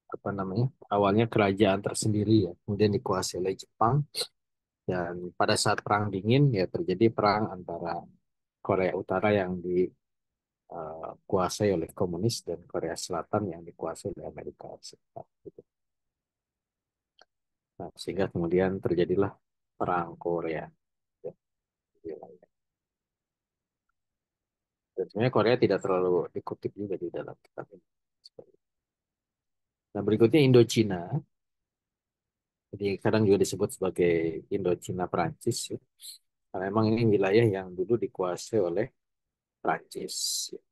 apa namanya? Awalnya kerajaan tersendiri ya, kemudian dikuasai oleh Jepang dan pada saat perang dingin ya terjadi perang antara Korea Utara yang dikuasai oleh komunis dan Korea Selatan yang dikuasai oleh Amerika Serikat. Gitu. Nah, sehingga kemudian terjadilah perang Korea. Ya, wilayah. Dan sebenarnya Korea tidak terlalu dikutip juga di dalam kitab ini. Nah, berikutnya Indochina. Jadi kadang juga disebut sebagai Indochina Prancis. Ya. Karena memang ini wilayah yang dulu dikuasai oleh Prancis. Ya.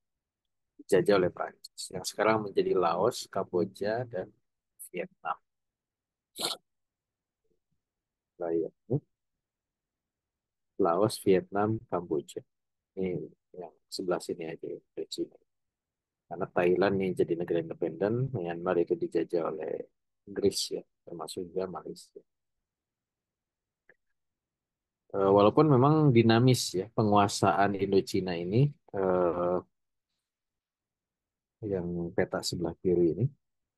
Dijajah oleh Prancis. Yang sekarang menjadi Laos, Kamboja, dan Vietnam. Wilayah ini, Laos, Vietnam, Kamboja. Ini yang sebelah sini aja, Indochina. Karena Thailand ini jadi negara independen, Myanmar itu dijajah oleh Inggris ya, termasuk juga Malaysia. Walaupun memang dinamis ya penguasaan Indochina ini, eh, yang peta sebelah kiri ini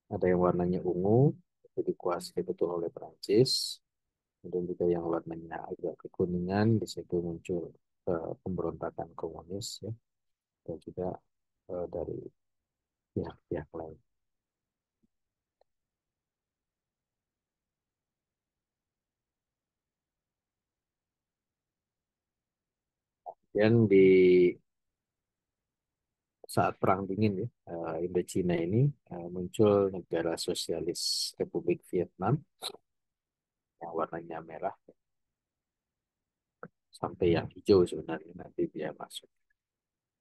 ada yang warnanya ungu itu dikuasai betul oleh Prancis, kemudian juga yang warnanya agak kekuningan di situ muncul pemberontakan komunis ya, dan juga dari pihak-pihak lain. Dan di saat Perang Dingin ya, Indochina ini muncul negara sosialis Republik Vietnam yang warnanya merah sampai yang hijau sebenarnya nanti dia masuk.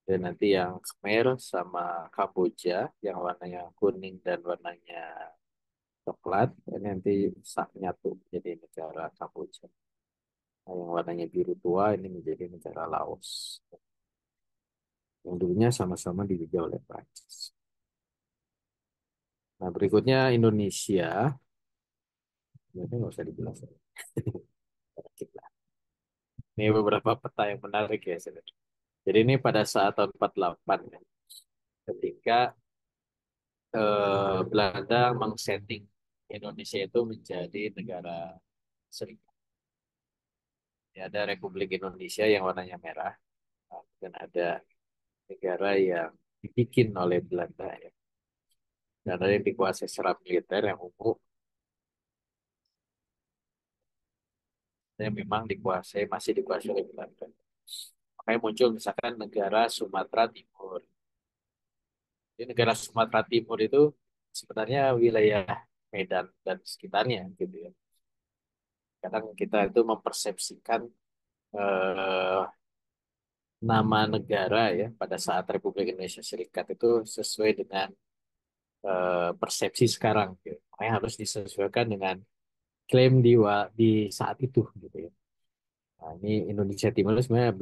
Dan nanti yang Khmer sama Kamboja yang warnanya kuning dan warnanya coklat ini nanti nyatu jadi negara Kamboja. Nah, yang warnanya biru tua ini menjadi negara Laos. Yang dulunya sama-sama dijajah oleh Prancis. Nah, berikutnya Indonesia. Ini nggak usah dijelaskan. Sedikit lah. Ini beberapa peta yang menarik ya, sebenarnya. Jadi ini pada saat tahun 48 ya, ketika Belanda mengsetting Indonesia itu menjadi negara serikat. Ya, ada Republik Indonesia yang warnanya merah, dan ada negara yang dibikin oleh Belanda ya. Dan ada yang dikuasai secara militer yang ungu, dan yang memang masih dikuasai oleh Belanda. Makanya muncul misalkan negara Sumatera Timur. Di negara Sumatera Timur itu sebenarnya wilayah Medan dan sekitarnya gitu ya. Kadang kita itu mempersepsikan eh, nama negara ya pada saat Republik Indonesia Serikat itu sesuai dengan persepsi sekarang gitu. Makanya harus disesuaikan dengan klaim di saat itu gitu ya. Nah, ini Indonesia Timur itu sebenarnya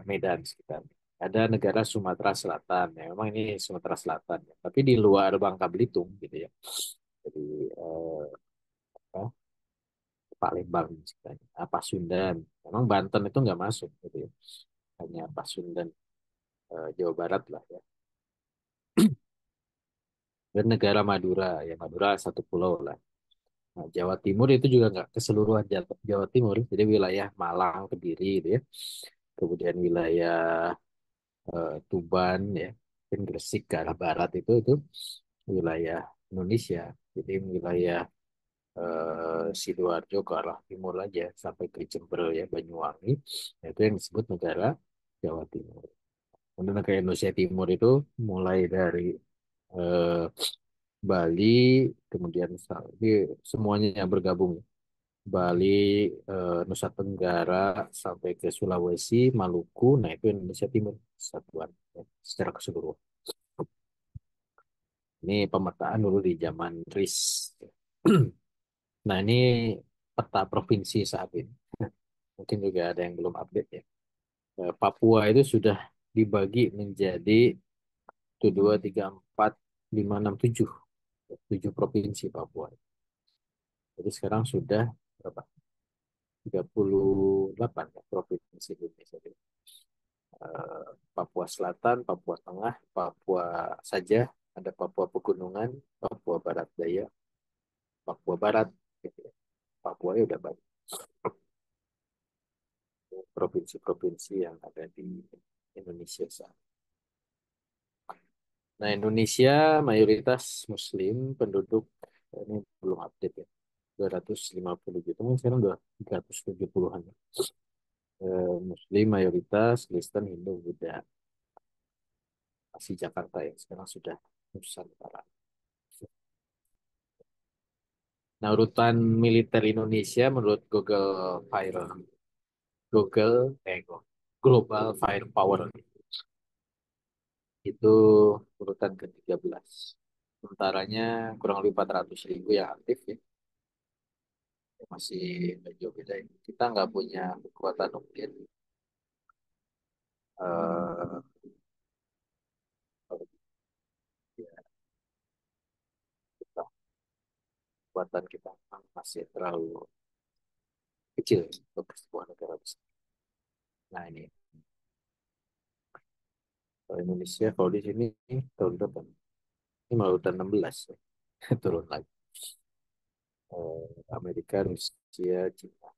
Medan sekitar. Ada negara Sumatera Selatan ya. Memang ini Sumatera Selatan ya. Tapi di luar Bangka Belitung gitu ya. Jadi apa, Palembang sekitarnya. Pasundan. Memang Banten itu nggak masuk gitu ya. Hanya Pasundan Jawa Barat lah ya. Dan negara Madura ya, Madura satu pulau lah. Nah, Jawa Timur itu juga nggak keseluruhan Jawa Timur, jadi wilayah Malang, Kediri gitu ya. Kemudian wilayah Tuban ya, dan Gresik ke arah barat itu wilayah Indonesia. Jadi wilayah Sidoarjo ke arah timur aja sampai ke Jember ya, Banyuwangi. Nah, itu yang disebut negara Jawa Timur. Kemudian negara Indonesia Timur itu mulai dari eh, Bali, kemudian semuanya yang bergabung. Bali, Nusa Tenggara, sampai ke Sulawesi, Maluku, nah itu Indonesia Timur satuan ya, secara keseluruhan. Ini pemetaan dulu di zaman RIS. Nah ini peta provinsi saat ini. Mungkin juga ada yang belum update ya. Papua itu sudah dibagi menjadi 1, 2, 3, 4, 5, 6, 7. 7 provinsi Papua. Jadi sekarang sudah berapa? 38 ya, provinsi Indonesia. Papua Selatan, Papua Tengah, Papua saja, ada Papua Pegunungan, Papua Barat Daya, Papua Barat, gitu ya. Papua ya udah banyak provinsi-provinsi yang ada di Indonesia saat. Nah, Indonesia mayoritas Muslim, penduduk ini belum update ya, 250 juta, mungkin sekarang udah 370-an. Muslim mayoritas, Kristen, Hindu, Buddha. Masih Jakarta ya, sekarang sudah Nusantara. Nah, urutan militer Indonesia menurut Google, Global Firepower itu urutan ke-13. Tentaranya kurang lebih 400.000 yang aktif ya. Masih jauh beda ini. Kita nggak punya kekuatan nuklir. Eh, ya, kekuatan kita masih terlalu kecil ya, untuk sebuah negara besar. Nah ini kalau Indonesia, kalau di sini tahun depan ini malah udah 16 ya. Turun lagi. Amerika, Rusia, Cina.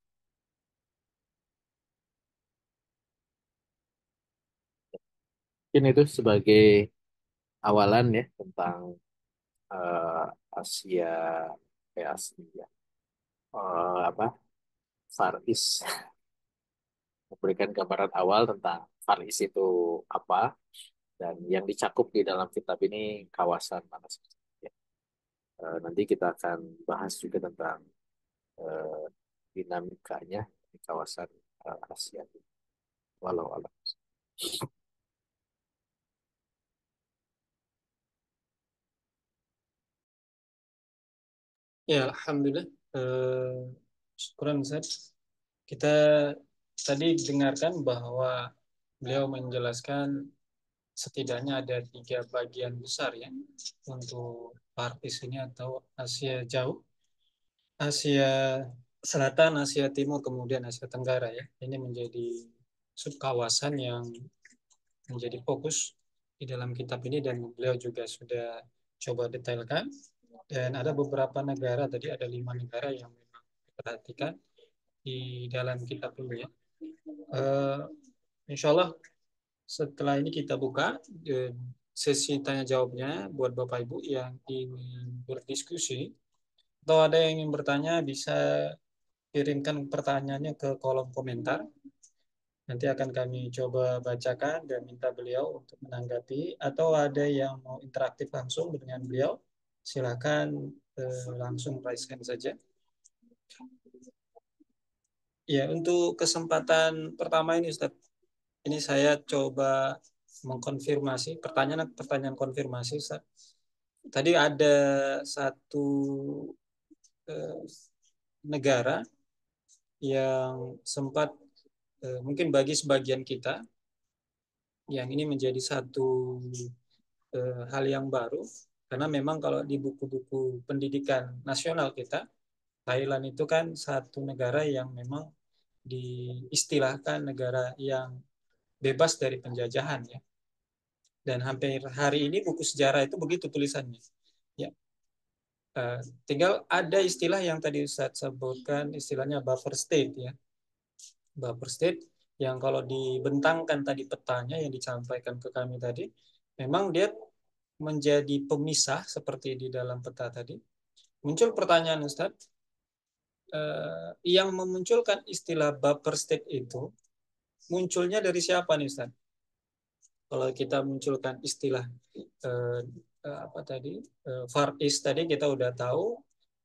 Mungkin itu sebagai awalan ya tentang eh, Asia, Asia, apa, Far East. memberikan gambaran awal tentang Far East itu apa dan yang dicakup di dalam kitab ini kawasan mana saja. Ya. Nanti kita akan bahas juga tentang eh, dinamikanya di kawasan Asia. Walau alam. Ya, Alhamdulillah. Eh, Syukuran Ustaz. Kita tadi dengarkan bahwa beliau menjelaskan setidaknya ada tiga bagian besar ya untuk partis ini atau Asia Jauh, Asia Selatan, Asia Timur, kemudian Asia Tenggara ya. Ini menjadi subkawasan yang menjadi fokus di dalam kitab ini dan beliau juga sudah coba detailkan. Dan ada beberapa negara, tadi ada 5 negara yang memang diperhatikan di dalam kitab ini ya. Uh, Insya Allah setelah ini kita buka sesi tanya jawabnya buat Bapak Ibu yang ingin berdiskusi atau ada yang ingin bertanya bisa kirimkan pertanyaannya ke kolom komentar. Nanti akan kami coba bacakan dan minta beliau untuk menanggapi atau ada yang mau interaktif langsung dengan beliau, silakan langsung raise hand saja. Ya, untuk kesempatan pertama ini Ustaz, ini saya coba mengkonfirmasi pertanyaan konfirmasi Ustaz. Tadi ada satu eh, negara yang sempat mungkin bagi sebagian kita yang ini menjadi satu hal yang baru karena memang kalau di buku-buku pendidikan nasional kita Thailand itu kan satu negara yang memang diistilahkan negara yang bebas dari penjajahan ya. Dan hampir hari ini buku sejarah itu begitu tulisannya. Ya, tinggal ada istilah yang tadi saya sebutkan, istilahnya buffer state ya. Buffer state yang kalau dibentangkan tadi petanya yang disampaikan ke kami tadi, memang dia menjadi pemisah seperti di dalam peta tadi. Muncul pertanyaan Ustadz, yang memunculkan istilah buffer state itu munculnya dari siapa nih Ustadz? Kalau kita munculkan istilah eh, apa tadi Far East tadi kita udah tahu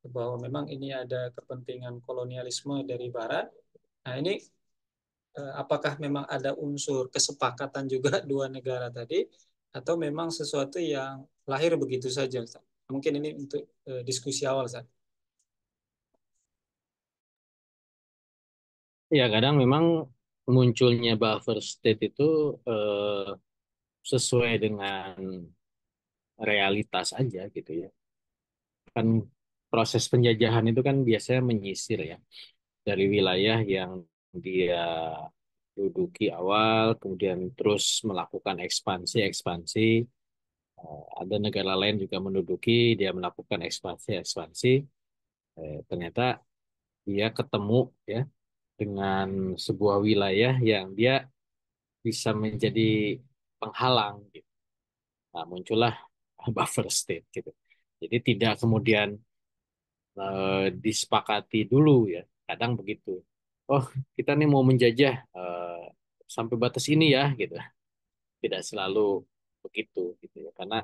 bahwa memang ini ada kepentingan kolonialisme dari Barat. Nah ini apakah memang ada unsur kesepakatan juga dua negara tadi atau memang sesuatu yang lahir begitu saja Ustaz? Mungkin ini untuk diskusi awal Ustaz. Ya, kadang memang munculnya buffer state itu eh, sesuai dengan realitas aja gitu ya. Kan proses penjajahan itu kan biasanya menyisir ya dari wilayah yang dia duduki awal, kemudian terus melakukan ekspansi. Ada negara lain juga menduduki, dia melakukan ekspansi. Ternyata dia ketemu ya dengan sebuah wilayah yang dia bisa menjadi penghalang gitu. Nah, muncullah buffer state gitu. Jadi tidak kemudian disepakati dulu ya. Kadang begitu. Oh, kita nih mau menjajah sampai batas ini ya gitu. Tidak selalu begitu gitu ya. Karena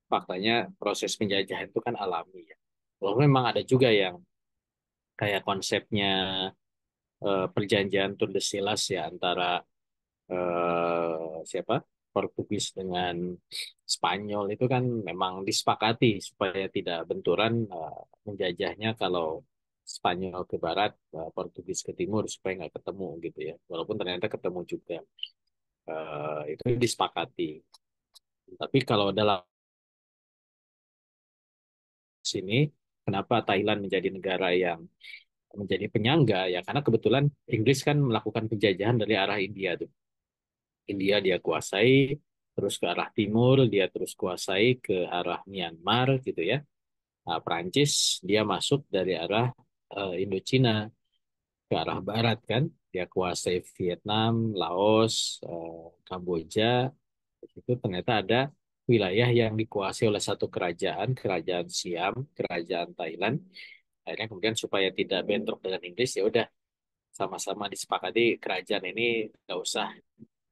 faktanya proses penjajahan itu kan alami ya. Kalau memang ada juga yang kayak konsepnya perjanjian Tordesillas ya antara siapa Portugis dengan Spanyol itu kan memang disepakati supaya tidak benturan menjajahnya kalau Spanyol ke barat, Portugis ke timur supaya nggak ketemu gitu ya. Walaupun ternyata ketemu juga. Itu disepakati. Tapi kalau dalam sini, kenapa Thailand menjadi negara yang menjadi penyangga ya? Karena kebetulan Inggris kan melakukan penjajahan dari arah India tuh. India dia kuasai, terus ke arah timur dia terus kuasai ke arah Myanmar gitu ya. Nah, Prancis dia masuk dari arah Indochina ke arah barat kan, dia kuasai Vietnam, Laos, Kamboja. Itu ternyata ada wilayah yang dikuasai oleh satu kerajaan, kerajaan Siam, kerajaan Thailand. Akhirnya kemudian supaya tidak bentrok dengan Inggris ya udah sama-sama disepakati kerajaan ini nggak usah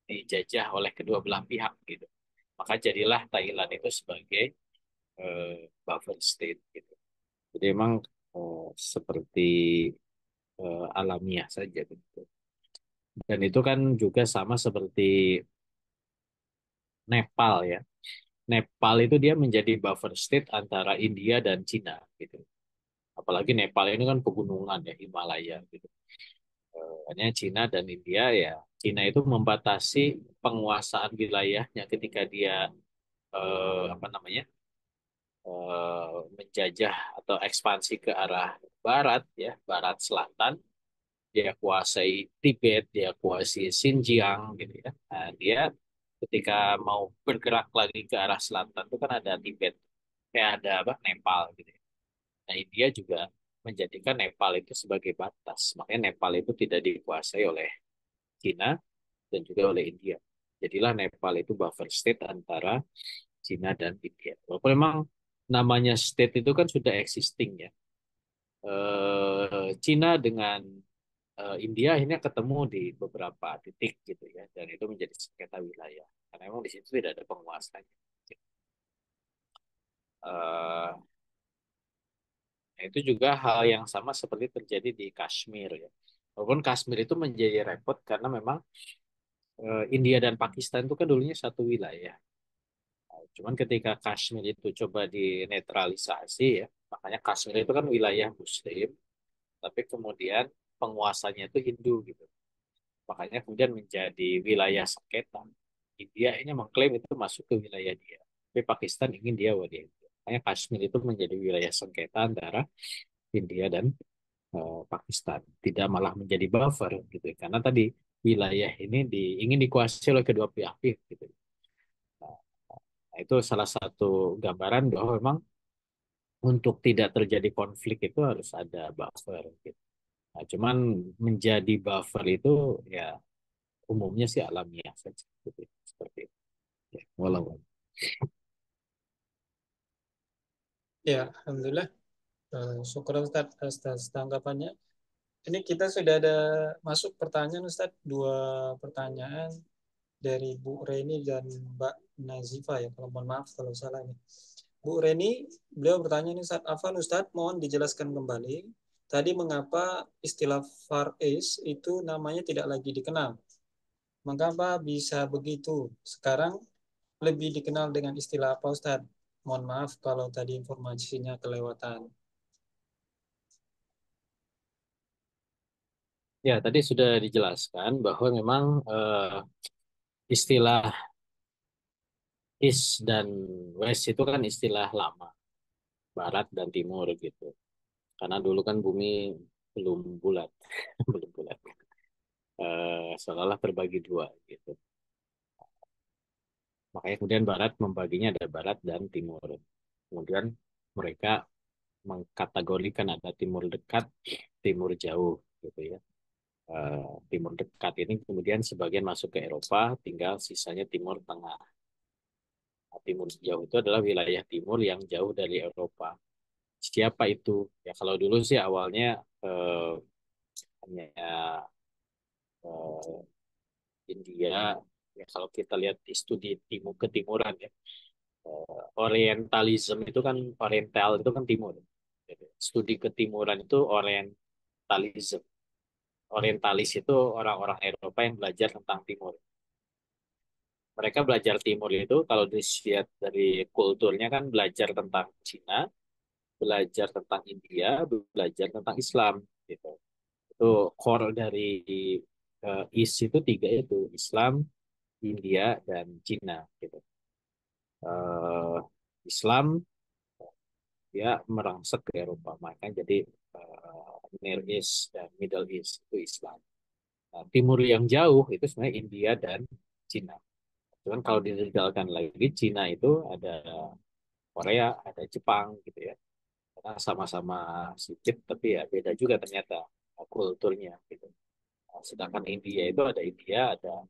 dijajah oleh kedua belah pihak gitu. Maka jadilah Thailand itu sebagai buffer state gitu. Jadi emang seperti alamiah saja gitu. Dan itu kan juga sama seperti Nepal ya. Nepal itu dia menjadi buffer state antara India dan Cina gitu. Apalagi Nepal ini kan pegunungan ya, Himalaya gitu. Hanya Cina dan India ya. Cina itu membatasi penguasaan wilayahnya ketika dia apa namanya menjajah atau ekspansi ke arah barat ya, barat selatan. Dia kuasai Tibet, dia kuasai Xinjiang gitu ya. Nah, dia ketika mau bergerak lagi ke arah selatan itu kan ada Tibet, kayak ada apa Nepal gitu ya. Nah, India juga menjadikan Nepal itu sebagai batas. Makanya Nepal itu tidak dikuasai oleh Cina dan juga oleh India. Jadilah Nepal itu buffer state antara Cina dan India. Walaupun memang namanya state itu kan sudah existing ya. Cina dengan India akhirnya ketemu di beberapa titik gitu ya, dan itu menjadi sengketa wilayah. Karena memang di situ tidak ada penguasanya. Eh, itu juga hal yang sama seperti terjadi di Kashmir ya. Walaupun Kashmir itu menjadi repot karena memang India dan Pakistan itu kan dulunya satu wilayah. Cuman ketika Kashmir itu coba dinetralisasi ya, makanya Kashmir itu kan wilayah Muslim, tapi kemudian penguasanya itu Hindu gitu. Makanya kemudian menjadi wilayah sengketa. India ini mengklaim itu masuk ke wilayah dia, tapi Pakistan ingin dia wadah. Makanya Kashmir itu menjadi wilayah sengketa antara India dan Pakistan. Tidak malah menjadi buffer gitu, karena tadi wilayah ini ingin dikuasai oleh kedua pihak gitu. Nah, itu salah satu gambaran bahwa memang untuk tidak terjadi konflik itu harus ada buffer gitu. Nah, cuman menjadi buffer itu ya umumnya sih alamiah saja gitu. Seperti itu. Ya, walau Ya, Alhamdulillah. Syukur Ustaz atas tanggapannya. Ini kita sudah ada masuk pertanyaan Ustaz, dua pertanyaan dari Bu Reni dan Mbak Nazifa ya, kalau mohon maaf kalau salah ini. Bu Reni, beliau bertanya nih Ustaz, Afan Ustaz, mohon dijelaskan kembali. Tadi mengapa istilah Far East itu namanya tidak lagi dikenal? Mengapa bisa begitu? Sekarang lebih dikenal dengan istilah apa Ustaz? Mohon maaf kalau tadi informasinya kelewatan. ya tadi sudah dijelaskan bahwa memang istilah East dan West itu kan istilah lama, Barat dan Timur gitu. Karena dulu kan bumi belum bulat, belum bulat. Seolah-olah terbagi dua gitu. Makanya kemudian Barat membaginya ada Barat dan Timur. Kemudian mereka mengkategorikan ada Timur dekat, Timur jauh gitu ya. Timur dekat ini kemudian sebagian masuk ke Eropa, tinggal sisanya Timur Tengah. Nah, Timur jauh itu adalah wilayah timur yang jauh dari Eropa. Siapa itu? Ya kalau dulu sih awalnya hanya eh, India. Ya kalau kita lihat di studi timur ketimuran ya, Orientalism itu kan Oriental itu kan timur. Jadi, studi ketimuran itu Orientalism. Orientalis itu orang-orang Eropa yang belajar tentang timur. Mereka belajar timur itu kalau dilihat dari kulturnya kan belajar tentang Cina, belajar tentang India, belajar tentang Islam gitu. Itu core dari East itu tiga itu, Islam, India, dan Cina gitu. Eh, Islam dia merangsek ke Eropa, makanya jadi Near East dan Middle East itu Islam. Nah, timur yang jauh itu sebenarnya India dan Cina. Cuman kalau didetailkan lagi, Cina itu ada Korea, ada Jepang gitu ya. Karena sama-sama sedikit, tapi ya beda juga ternyata kulturnya gitu. Nah, sedangkan India itu ada India, ada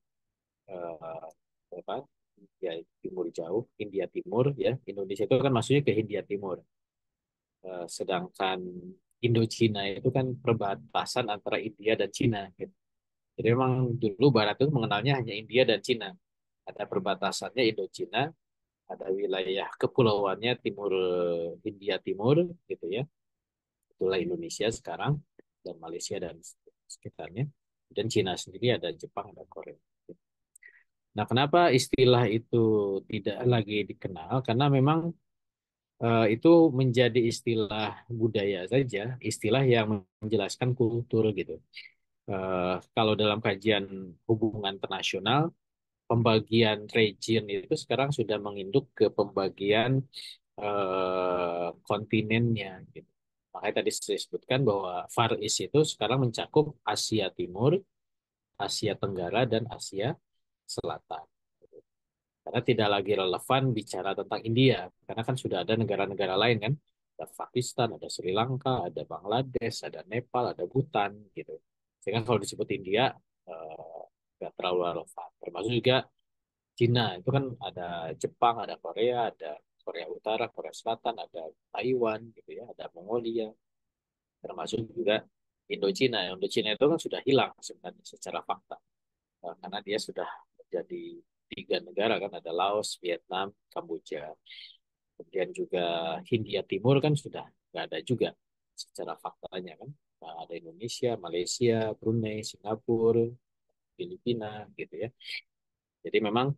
apa? India Timur jauh, India Timur ya. Indonesia itu kan maksudnya ke India Timur. Sedangkan Indo-Cina itu kan perbatasan antara India dan Cina, gitu. Jadi memang dulu Barat itu mengenalnya hanya India dan Cina. Ada perbatasannya Indo-Cina, ada wilayah kepulauannya Timur India Timur, gitu ya. Itulah Indonesia sekarang dan Malaysia dan sekitarnya. Dan Cina sendiri ada Jepang, ada Korea. Nah, kenapa istilah itu tidak lagi dikenal? Karena memang itu menjadi istilah budaya saja, istilah yang menjelaskan kultur gitu. Kalau dalam kajian hubungan internasional, pembagian region itu sekarang sudah menginduk ke pembagian kontinennya gitu. Makanya tadi saya sebutkan bahwa Far East itu sekarang mencakup Asia Timur, Asia Tenggara, dan Asia Selatan. Karena tidak lagi relevan bicara tentang India, karena kan sudah ada negara-negara lain kan, ada Pakistan, ada Sri Lanka, ada Bangladesh, ada Nepal, ada Bhutan gitu. Sehingga kalau disebut India nggak terlalu relevan. Termasuk juga Cina itu kan ada Jepang, ada Korea, ada Korea Utara, Korea Selatan, ada Taiwan gitu ya, ada Mongolia, termasuk juga Indochina. Indochina itu kan sudah hilang sebenarnya secara fakta. Karena dia sudah menjadi tiga negara kan, ada Laos, Vietnam, Kamboja. Kemudian juga Hindia Timur kan sudah nggak ada juga secara faktanya kan. Nah, ada Indonesia, Malaysia, Brunei, Singapura, Filipina gitu ya. Jadi memang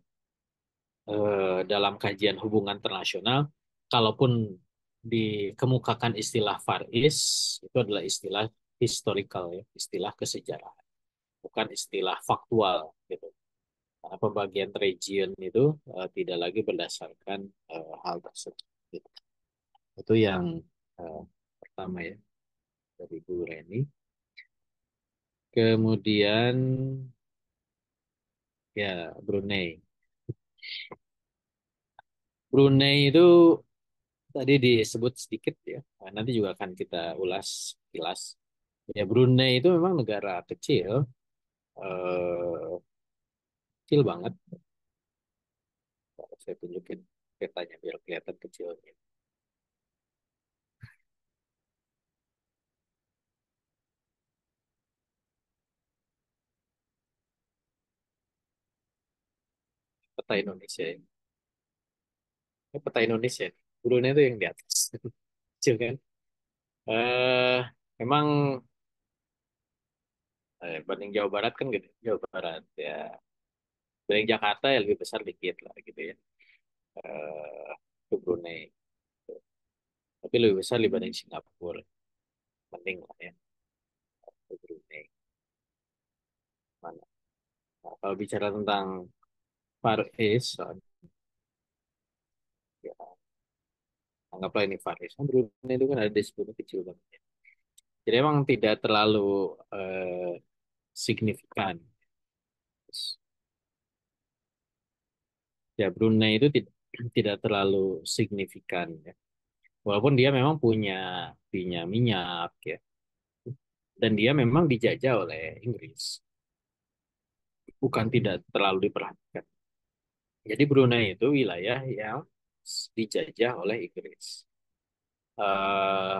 dalam kajian hubungan internasional, kalaupun dikemukakan istilah Far East, itu adalah istilah historical ya, istilah kesejarahan, bukan istilah faktual gitu. Karena pembagian region itu tidak lagi berdasarkan hal tersebut. Gitu. Itu yang eh, pertama ya dari Bu Reni. Kemudian ya Brunei. Brunei itu tadi disebut sedikit ya. Nah, nanti juga akan kita ulas kilas. Ya Brunei itu memang negara kecil, eh, kecil banget. Saya tunjukin petanya biar kelihatan kecilnya. Peta Indonesia ya. Peta Indonesia. Brunei itu yang di atas. Kecil kan? Eh, memang banding Jawa Barat kan gitu. Jawa Barat ya. Banding Jakarta ya lebih besar dikit lah gitu ya. Eh, ke Brunei. Tapi lebih besar dibanding Singapura. Mending lah ya. Ke Brunei. Mana? Nah, kalau bicara tentang Far East, ya, anggaplah ini Far East. Kan Brunei itu kan ada di sebutnya kecil banget. Ya. Jadi emang tidak terlalu signifikan. Ya Brunei itu tidak terlalu signifikan ya. Walaupun dia memang punya minyak ya. Dan dia memang dijajah oleh Inggris. Bukan tidak terlalu diperhatikan. Jadi Brunei itu wilayah yang dijajah oleh Inggris. Eh,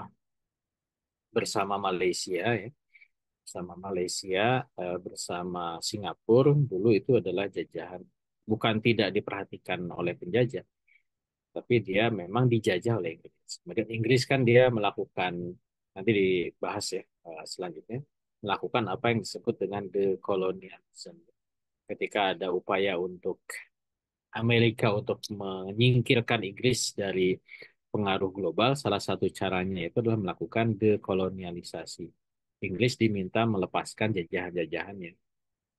bersama Malaysia ya. Bersama Malaysia, bersama Singapura, dulu itu adalah jajahan. Bukan tidak diperhatikan oleh penjajah, tapi dia memang dijajah oleh Inggris. Kemudian Inggris kan dia melakukan, nanti dibahas ya selanjutnya, melakukan apa yang disebut dengan decolonialism. Ketika ada upaya untuk Amerika untuk menyingkirkan Inggris dari pengaruh global, salah satu caranya itu adalah melakukan dekolonialisasi. Inggris diminta melepaskan jajahan-jajahannya.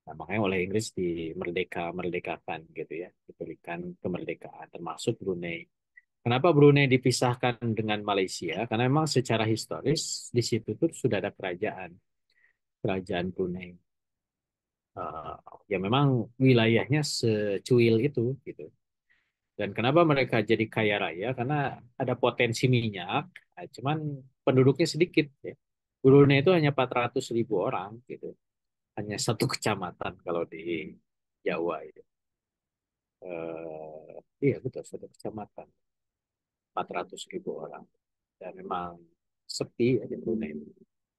Nah, makanya oleh Inggris merdekakan gitu ya, diberikan kemerdekaan, termasuk Brunei. Kenapa Brunei dipisahkan dengan Malaysia? Karena memang secara historis di situ tuh sudah ada kerajaan Brunei. Eh, ya memang wilayahnya secuil itu gitu. Dan kenapa mereka jadi kaya raya? Karena ada potensi minyak, cuman penduduknya sedikit. Ya. Brunei itu hanya 400.000 orang, gitu. Hanya satu kecamatan kalau di Jawa itu. Iya betul, satu kecamatan, 400.000 orang. Dan memang sepi ya di Brunei.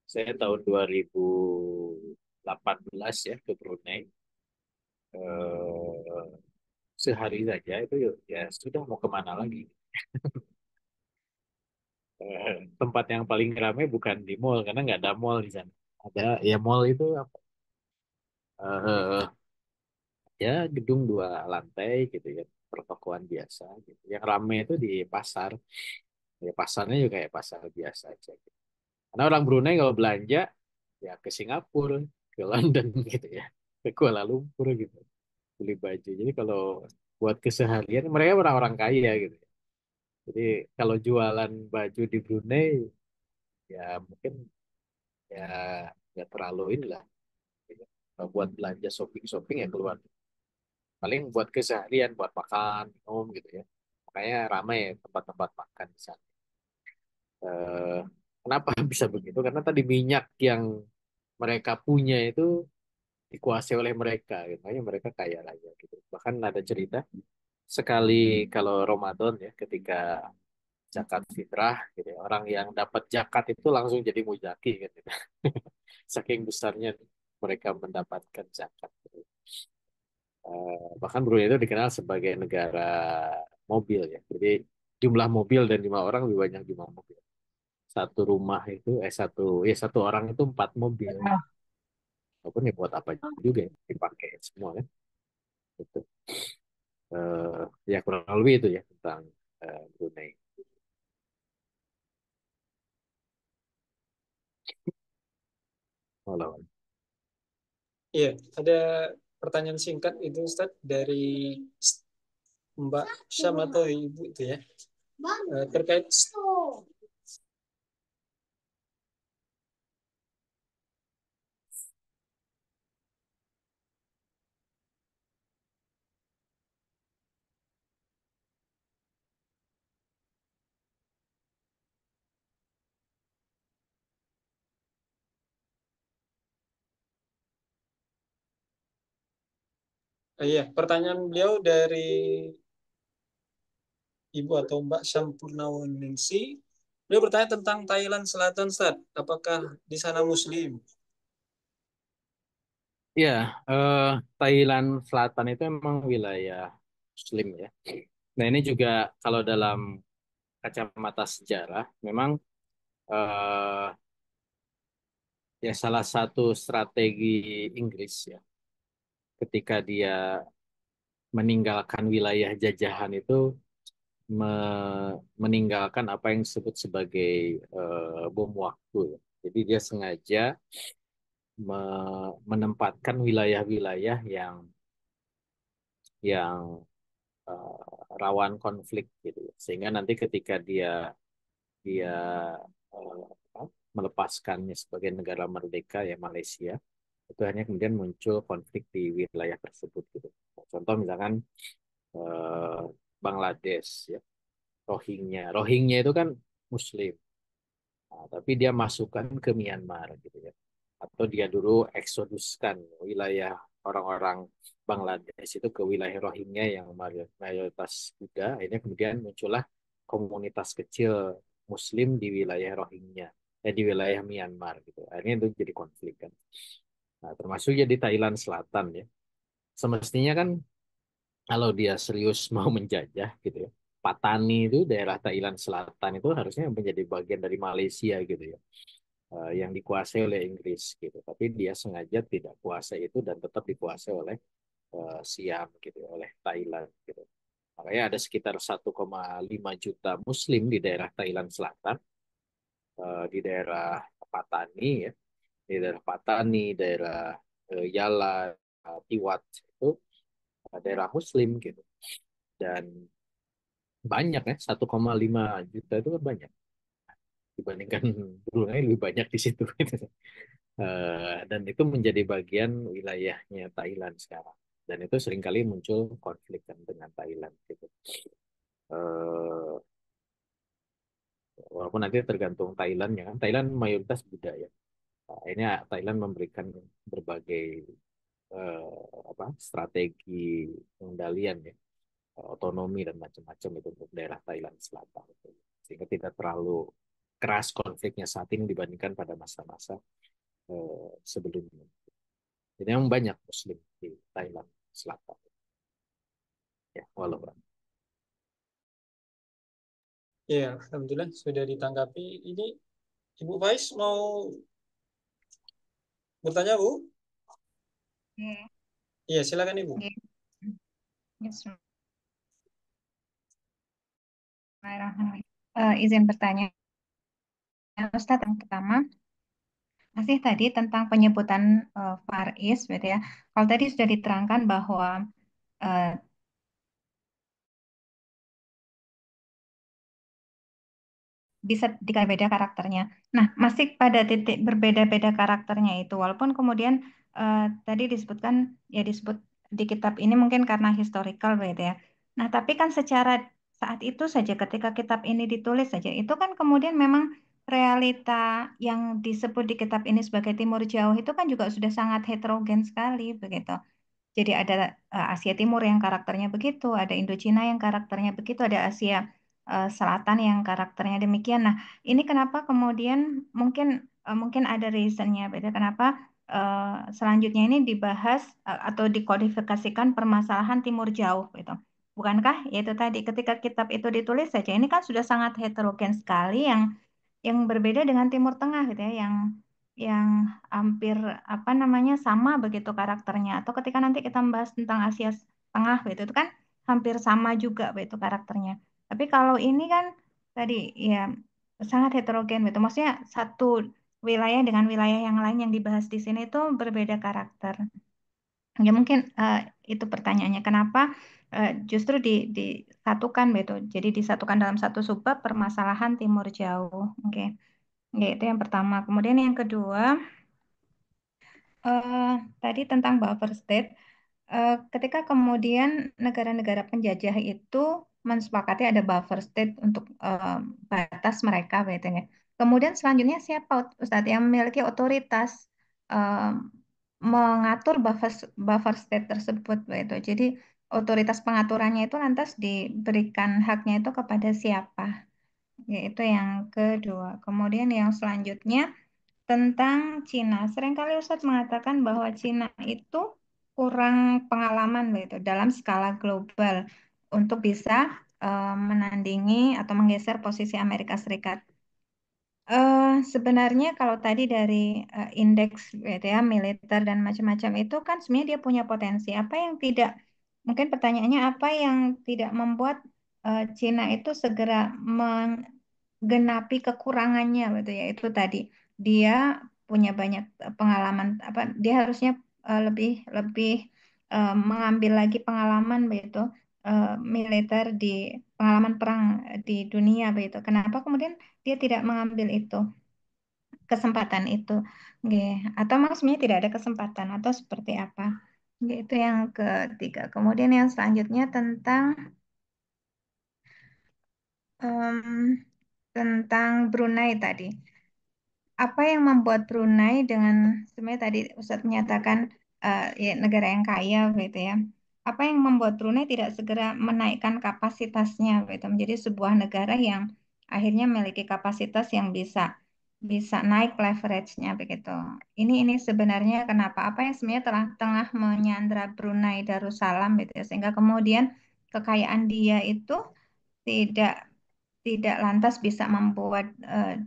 Saya tahun 2018 ya ke Brunei. Eh, Sehari saja itu ya sudah mau kemana lagi. Tempat yang paling ramai bukan di mall karena nggak ada mall di sana. Ada ya mall itu apa? eh, Ya gedung 2 lantai gitu ya, pertokoan biasa gitu. Yang ramai itu di pasar. Ya pasarnya juga kayak pasar biasa aja, gitu. Karena orang Brunei kalau belanja ya ke Singapura, ke London gitu ya, ke Kuala Lumpur gitu, beli baju. Jadi kalau buat keseharian mereka orang-orang kaya gitu. Jadi kalau jualan baju di Brunei ya mungkin ya nggak terlalu inilah. Gitu. Kalau buat belanja shopping-shopping ya keluar. Paling buat keseharian, buat makan, minum gitu ya. Makanya ramai ya tempat-tempat makan di sana. Eh, Kenapa bisa begitu? Karena tadi minyak yang mereka punya itu dikuasai oleh mereka, gitu. Makanya mereka kaya raya gitu. Bahkan ada cerita sekali kalau Ramadan ya, ketika zakat fitrah, gitu ya, orang yang dapat zakat itu langsung jadi muzaki gitu. Saking besarnya mereka mendapatkan zakat. Gitu. Bahkan Brunei itu dikenal sebagai negara mobil ya. Jadi jumlah mobil dan jumlah orang lebih banyak jumlah mobil. Satu rumah itu satu orang itu 4 mobil. Walaupun ya buat apa juga ya, dipakai semua kan. Itu ya kurang lebih itu ya tentang Brunei. Walau Iya, ada pertanyaan singkat itu Ustaz dari Mbak Syam atau Ibu itu ya. Terkait iya, pertanyaan beliau dari Ibu atau Mbak Syampurnawaningsi. Beliau bertanya tentang Thailand Selatan, Ustaz. Apakah di sana Muslim? ya, eh, Thailand Selatan itu emang wilayah Muslim ya. Nah ini juga kalau dalam kacamata sejarah memang eh, ya salah satu strategi Inggris ya ketika dia meninggalkan wilayah jajahan itu meninggalkan apa yang disebut sebagai bom waktu ya. Jadi dia sengaja menempatkan wilayah-wilayah yang eh, rawan konflik gitu ya. Sehingga nanti ketika dia dia eh, apa, melepaskannya sebagai negara merdeka ya Malaysia, itu hanya kemudian muncul konflik di wilayah tersebut gitu. Contoh misalkan eh, Bangladesh ya, Rohingya itu kan Muslim. Nah, tapi dia masukkan ke Myanmar gitu ya. Atau dia dulu eksoduskan wilayah orang-orang Bangladesh itu ke wilayah Rohingya yang mayoritas Buddha. Ini kemudian muncullah komunitas kecil Muslim di wilayah Rohingya, di wilayah Myanmar gitu. Akhirnya itu jadi konflik kan. Nah, termasuk ya di Thailand Selatan ya. Semestinya kan kalau dia serius mau menjajah gitu ya. Patani itu daerah Thailand Selatan itu harusnya menjadi bagian dari Malaysia gitu ya, yang dikuasai oleh Inggris gitu. Tapi dia sengaja tidak kuasai itu dan tetap dikuasai oleh Siam gitu, oleh Thailand gitu. Makanya ada sekitar 1,5 juta Muslim di daerah Thailand Selatan, di daerah Patani ya, di daerah Patani, daerah Yala, Tiwat itu daerah Muslim gitu. Dan banyak ya, 1,5 juta itu kan banyak dibandingkan Brunei lebih banyak di situ. Dan itu menjadi bagian wilayahnya Thailand sekarang. Dan itu seringkali muncul konflik kan dengan Thailand gitu. Eh, Walaupun nanti tergantung Thailand ya kan. Thailand mayoritas budaya. Nah, ini Thailand memberikan berbagai strategi pengendalian ya, otonomi dan macam-macam itu untuk daerah Thailand Selatan. Sehingga tidak terlalu keras konfliknya saat ini dibandingkan pada masa-masa sebelumnya. Jadi memang banyak Muslim di Thailand Selatan. Ya, walaupun. Ya, alhamdulillah sudah ditanggapi. Ini Ibu Faiz mau bertanya, Bu? Oke, Iya, silakan Ibu. oke. Bismillahirrahmanirrahim. Izin bertanya, Ustadz, yang pertama masih tadi tentang penyebutan Far East, gitu ya. Kalau tadi sudah diterangkan bahwa eh, bisa dikali beda karakternya. Nah, masih pada titik berbeda-beda karakternya itu, walaupun kemudian tadi disebutkan, ya disebut di kitab ini mungkin karena historical gitu ya. Nah, tapi kan secara saat itu saja ketika kitab ini ditulis saja, itu kan kemudian memang realita yang disebut di kitab ini sebagai Timur Jauh itu kan juga sudah sangat heterogen sekali begitu. Jadi ada Asia Timur yang karakternya begitu, ada Indochina yang karakternya begitu, ada Asia Selatan yang karakternya demikian. Nah, ini kenapa kemudian mungkin mungkin ada reasonnya, beda kenapa selanjutnya ini dibahas atau dikodifikasikan permasalahan Timur Jauh gitu. Bukankah yaitu tadi ketika kitab itu ditulis saja ini kan sudah sangat heterogen sekali yang berbeda dengan Timur Tengah gitu ya, yang hampir apa namanya sama begitu karakternya. Atau ketika nanti kita membahas tentang Asia Tengah gitu, itu kan hampir sama juga begitu karakternya. Tapi kalau ini kan tadi ya sangat heterogen gitu. Maksudnya satu wilayah dengan wilayah yang lain yang dibahas di sini itu berbeda karakter. Ya mungkin itu pertanyaannya kenapa justru disatukan gitu. Jadi disatukan dalam satu subbab permasalahan Timur Jauh. Oke. Oke, itu yang pertama. Kemudian yang kedua, eh, tadi tentang buffer state. Ketika kemudian negara-negara penjajah itu mensepakati ada buffer state untuk batas mereka, gitu ya. Kemudian selanjutnya siapa Ustadz yang memiliki otoritas eh, mengatur buffer state tersebut, begitu. Jadi otoritas pengaturannya itu lantas diberikan haknya itu kepada siapa? Yaitu yang kedua. Kemudian yang selanjutnya tentang Cina. Seringkali Ustadz mengatakan bahwa Cina itu kurang pengalaman gitu dalam skala global untuk bisa menandingi atau menggeser posisi Amerika Serikat. Sebenarnya kalau tadi dari indeks gitu ya, militer dan macam-macam itu kan sebenarnya dia punya potensi. Apa yang tidak, mungkin pertanyaannya apa yang tidak membuat Cina itu segera menggenapi kekurangannya gitu ya, itu tadi dia punya banyak pengalaman apa dia harusnya lebih lebih mengambil lagi pengalaman begitu militer di pengalaman perang di dunia begitu. Kenapa kemudian dia tidak mengambil itu kesempatan itu, nggih. Atau maksudnya tidak ada kesempatan atau seperti apa? Nggih, itu yang ketiga. Kemudian yang selanjutnya em, tentang Brunei tadi. Apa yang membuat Brunei dengan sebenarnya tadi Ustadz menyatakan ya, negara yang kaya gitu ya. Apa yang membuat Brunei tidak segera menaikkan kapasitasnya gitu menjadi sebuah negara yang akhirnya memiliki kapasitas yang bisa bisa naik leverage-nya begitu. Ini sebenarnya kenapa? Apa yang sebenarnya telah tengah menyandra Brunei Darussalam gitu ya, sehingga kemudian kekayaan dia itu tidak tidak lantas bisa membuat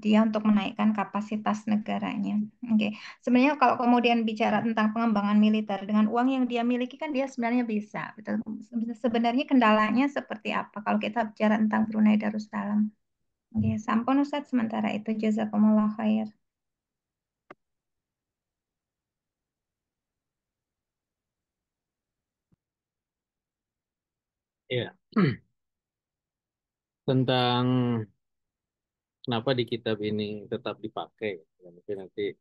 dia untuk menaikkan kapasitas negaranya. Oke, sebenarnya kalau kemudian bicara tentang pengembangan militer dengan uang yang dia miliki kan dia sebenarnya bisa. Betul. Sebenarnya kendalanya seperti apa kalau kita bicara tentang Brunei Darussalam? Oke, sampun Ustadz sementara itu jazakumullah khair. Ya, tentang kenapa di kitab ini tetap dipakai, ya, mungkin nanti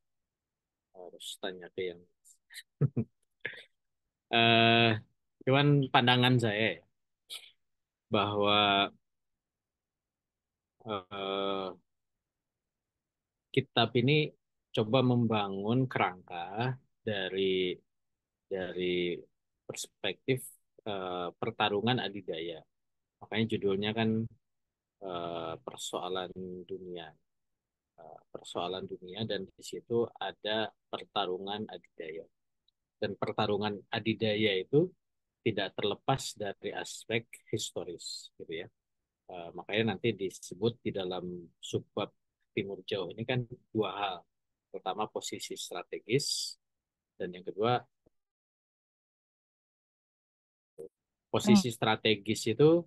harus tanya ke yang eh cuman pandangan saya ya, bahwa eh, kitab ini coba membangun kerangka dari perspektif pertarungan adidaya. Makanya judulnya kan persoalan dunia. persoalan dunia, dan di situ ada pertarungan adidaya. Dan pertarungan adidaya itu tidak terlepas dari aspek historis, gitu ya. Makanya nanti disebut di dalam subbab Timur Jauh ini kan dua hal. Pertama posisi strategis, dan yang kedua posisi strategis itu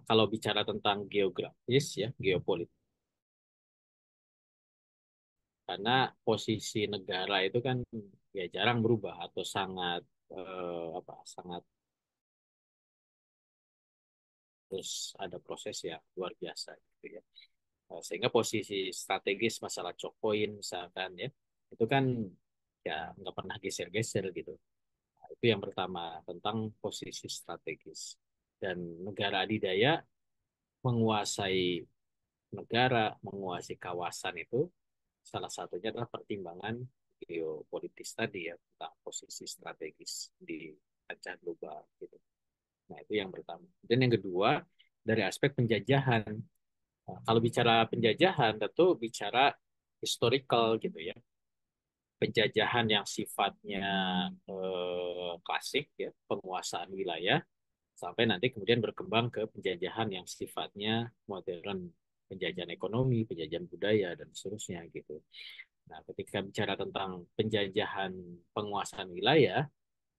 kalau bicara tentang geografis ya, geopolitik. Karena posisi negara itu kan ya jarang berubah atau sangat sangat terus ada proses ya luar biasa gitu ya. Sehingga posisi strategis masalah choke misalkan ya, itu kan ya nggak pernah geser-geser gitu. Nah, itu yang pertama tentang posisi strategis. Dan negara adidaya menguasai negara, menguasai kawasan itu salah satunya adalah pertimbangan geopolitis tadi ya, tentang posisi strategis di kancah global gitu. Nah, itu yang pertama. Dan yang kedua, dari aspek penjajahan. Nah, kalau bicara penjajahan, tentu bicara historical gitu ya. Penjajahan yang sifatnya klasik ya, penguasaan wilayah, sampai nanti kemudian berkembang ke penjajahan yang sifatnya modern, penjajahan ekonomi, penjajahan budaya, dan seterusnya gitu. Nah, ketika bicara tentang penjajahan penguasaan wilayah,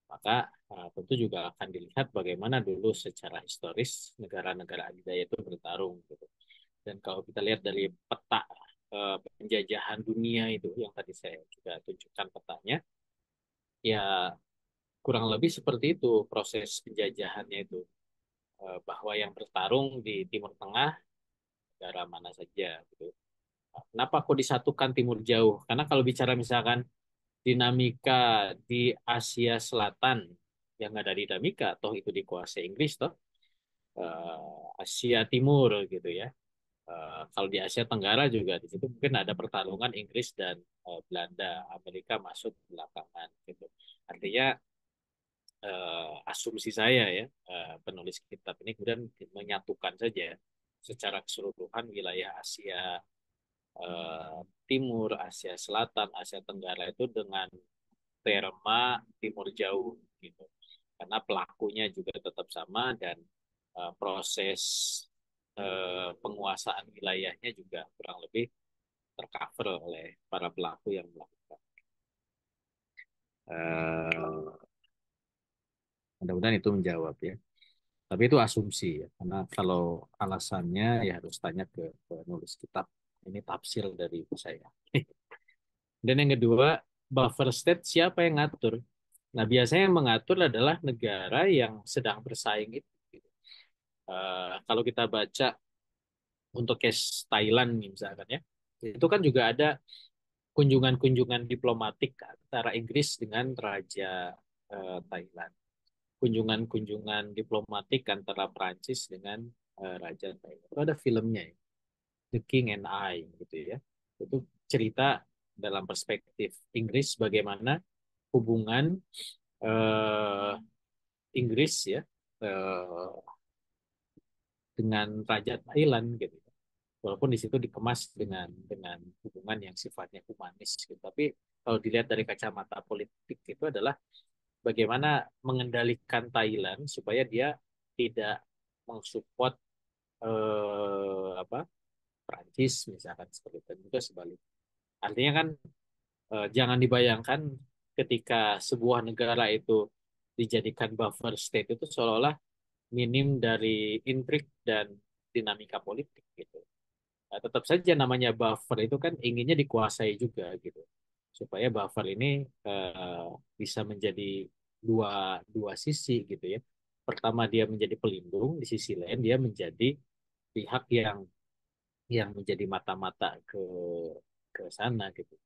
maka tentu juga akan dilihat bagaimana dulu secara historis negara-negara adidaya itu bertarung gitu. Dan kalau kita lihat dari peta penjajahan dunia itu yang tadi saya juga tunjukkan petanya, ya kurang lebih seperti itu proses penjajahannya itu. Bahwa yang bertarung di Timur Tengah negara mana saja gitu. Kenapa kok disatukan Timur Jauh? Karena kalau bicara misalkan dinamika di Asia Selatan, yang ada dinamika toh itu dikuasai Inggris toh, Asia Timur gitu ya. Kalau di Asia Tenggara juga di situ mungkin ada pertarungan Inggris dan Belanda, Amerika masuk belakangan gitu. Artinya asumsi saya ya, penulis kitab ini kemudian menyatukan saja secara keseluruhan wilayah Asia Timur, Asia Selatan, Asia Tenggara itu dengan terma Timur Jauh gitu. Karena pelakunya juga tetap sama, dan proses penguasaan wilayahnya juga kurang lebih tercover oleh para pelaku yang melakukan. Mudah-mudahan itu menjawab ya. Tapi itu asumsi ya, karena kalau alasannya ya harus tanya ke penulis kitab. Ini tafsir dari saya. Dan yang kedua, buffer state siapa yang ngatur? Nah, biasanya yang mengatur adalah negara yang sedang bersaing itu. Kalau kita baca untuk case Thailand misalkan ya, itu kan juga ada kunjungan-kunjungan diplomatik antara Inggris dengan Raja Thailand. Kunjungan-kunjungan diplomatik antara Prancis dengan Raja Thailand. Itu ada filmnya ya, The King and I gitu ya. Itu cerita dalam perspektif Inggris bagaimana hubungan eh, Inggris ya eh, dengan Raja Thailand gitu. Walaupun di situ dikemas dengan hubungan yang sifatnya humanis gitu. Tapi kalau dilihat dari kacamata politik itu adalah bagaimana mengendalikan Thailand supaya dia tidak mensupport apa Prancis misalkan seperti itu, dan juga sebaliknya. Artinya kan jangan dibayangkan ketika sebuah negara itu dijadikan buffer state itu seolah-olah minim dari intrik dan dinamika politik gitu. Nah, tetap saja namanya buffer itu kan inginnya dikuasai juga gitu. Supaya buffer ini eh, bisa menjadi dua dua sisi gitu ya. Pertama dia menjadi pelindung, di sisi lain dia menjadi pihak yang menjadi mata-mata ke sana gitu.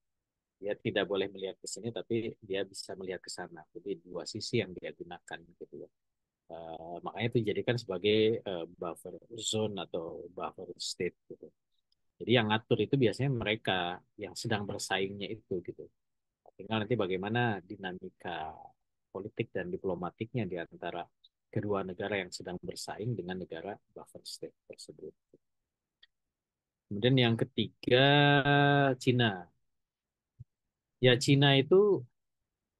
Dia tidak boleh melihat ke sini tapi dia bisa melihat ke sana. Jadi dua sisi yang dia gunakan gitu ya. Makanya itu dijadikan sebagai buffer zone atau buffer state gitu. Jadi yang ngatur itu biasanya mereka yang sedang bersaingnya itu gitu. Tinggal nanti bagaimana dinamika politik dan diplomatiknya di antara kedua negara yang sedang bersaing dengan negara buffer state tersebut. Kemudian yang ketiga Cina. Ya Cina itu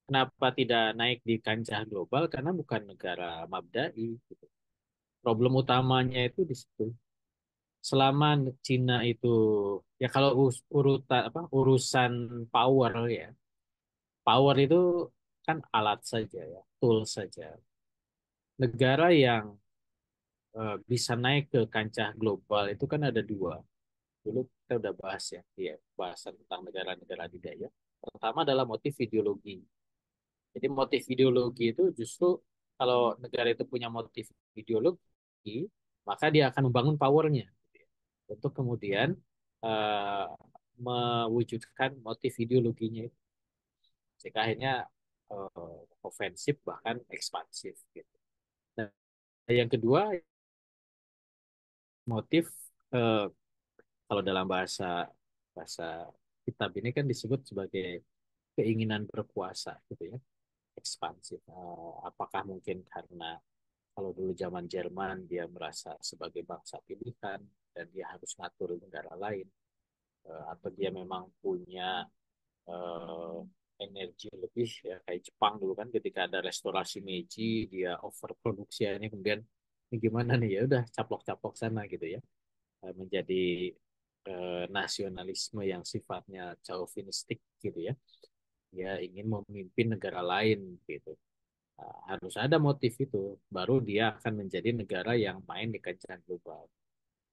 kenapa tidak naik di kancah global karena bukan negara mabdai gitu. Problem utamanya itu di situ. Selama Cina itu ya kalau urutan apa urusan power ya. Power itu kan alat saja ya, tool saja. Negara yang bisa naik ke kancah global itu kan ada dua. Dulu kita udah bahas ya, ya bahasan tentang negara-negara adidaya. Pertama adalah motif ideologi. Jadi motif ideologi itu justru kalau negara itu punya motif ideologi, maka dia akan membangun powernya gitu ya, untuk kemudian uh, mewujudkan motif ideologinya itu. Sehingga akhirnya ofensif bahkan ekspansif gitu. Nah, yang kedua motif uh, kalau dalam bahasa bahasa kitab ini kan disebut sebagai keinginan berkuasa gitu ya, ekspansif. Apakah mungkin karena kalau dulu zaman Jerman dia merasa sebagai bangsa pilihan dan dia harus ngatur negara lain, atau dia memang punya eh, energi lebih ya kayak Jepang dulu kan ketika ada restorasi Meiji dia overproduksi ini kemudian ini gimana nih ya udah caplok-caplok sana gitu ya. Menjadi nasionalisme yang sifatnya chauvinistik gitu ya. Dia ingin memimpin negara lain gitu. Harus ada motif itu, baru dia akan menjadi negara yang main di kancah global.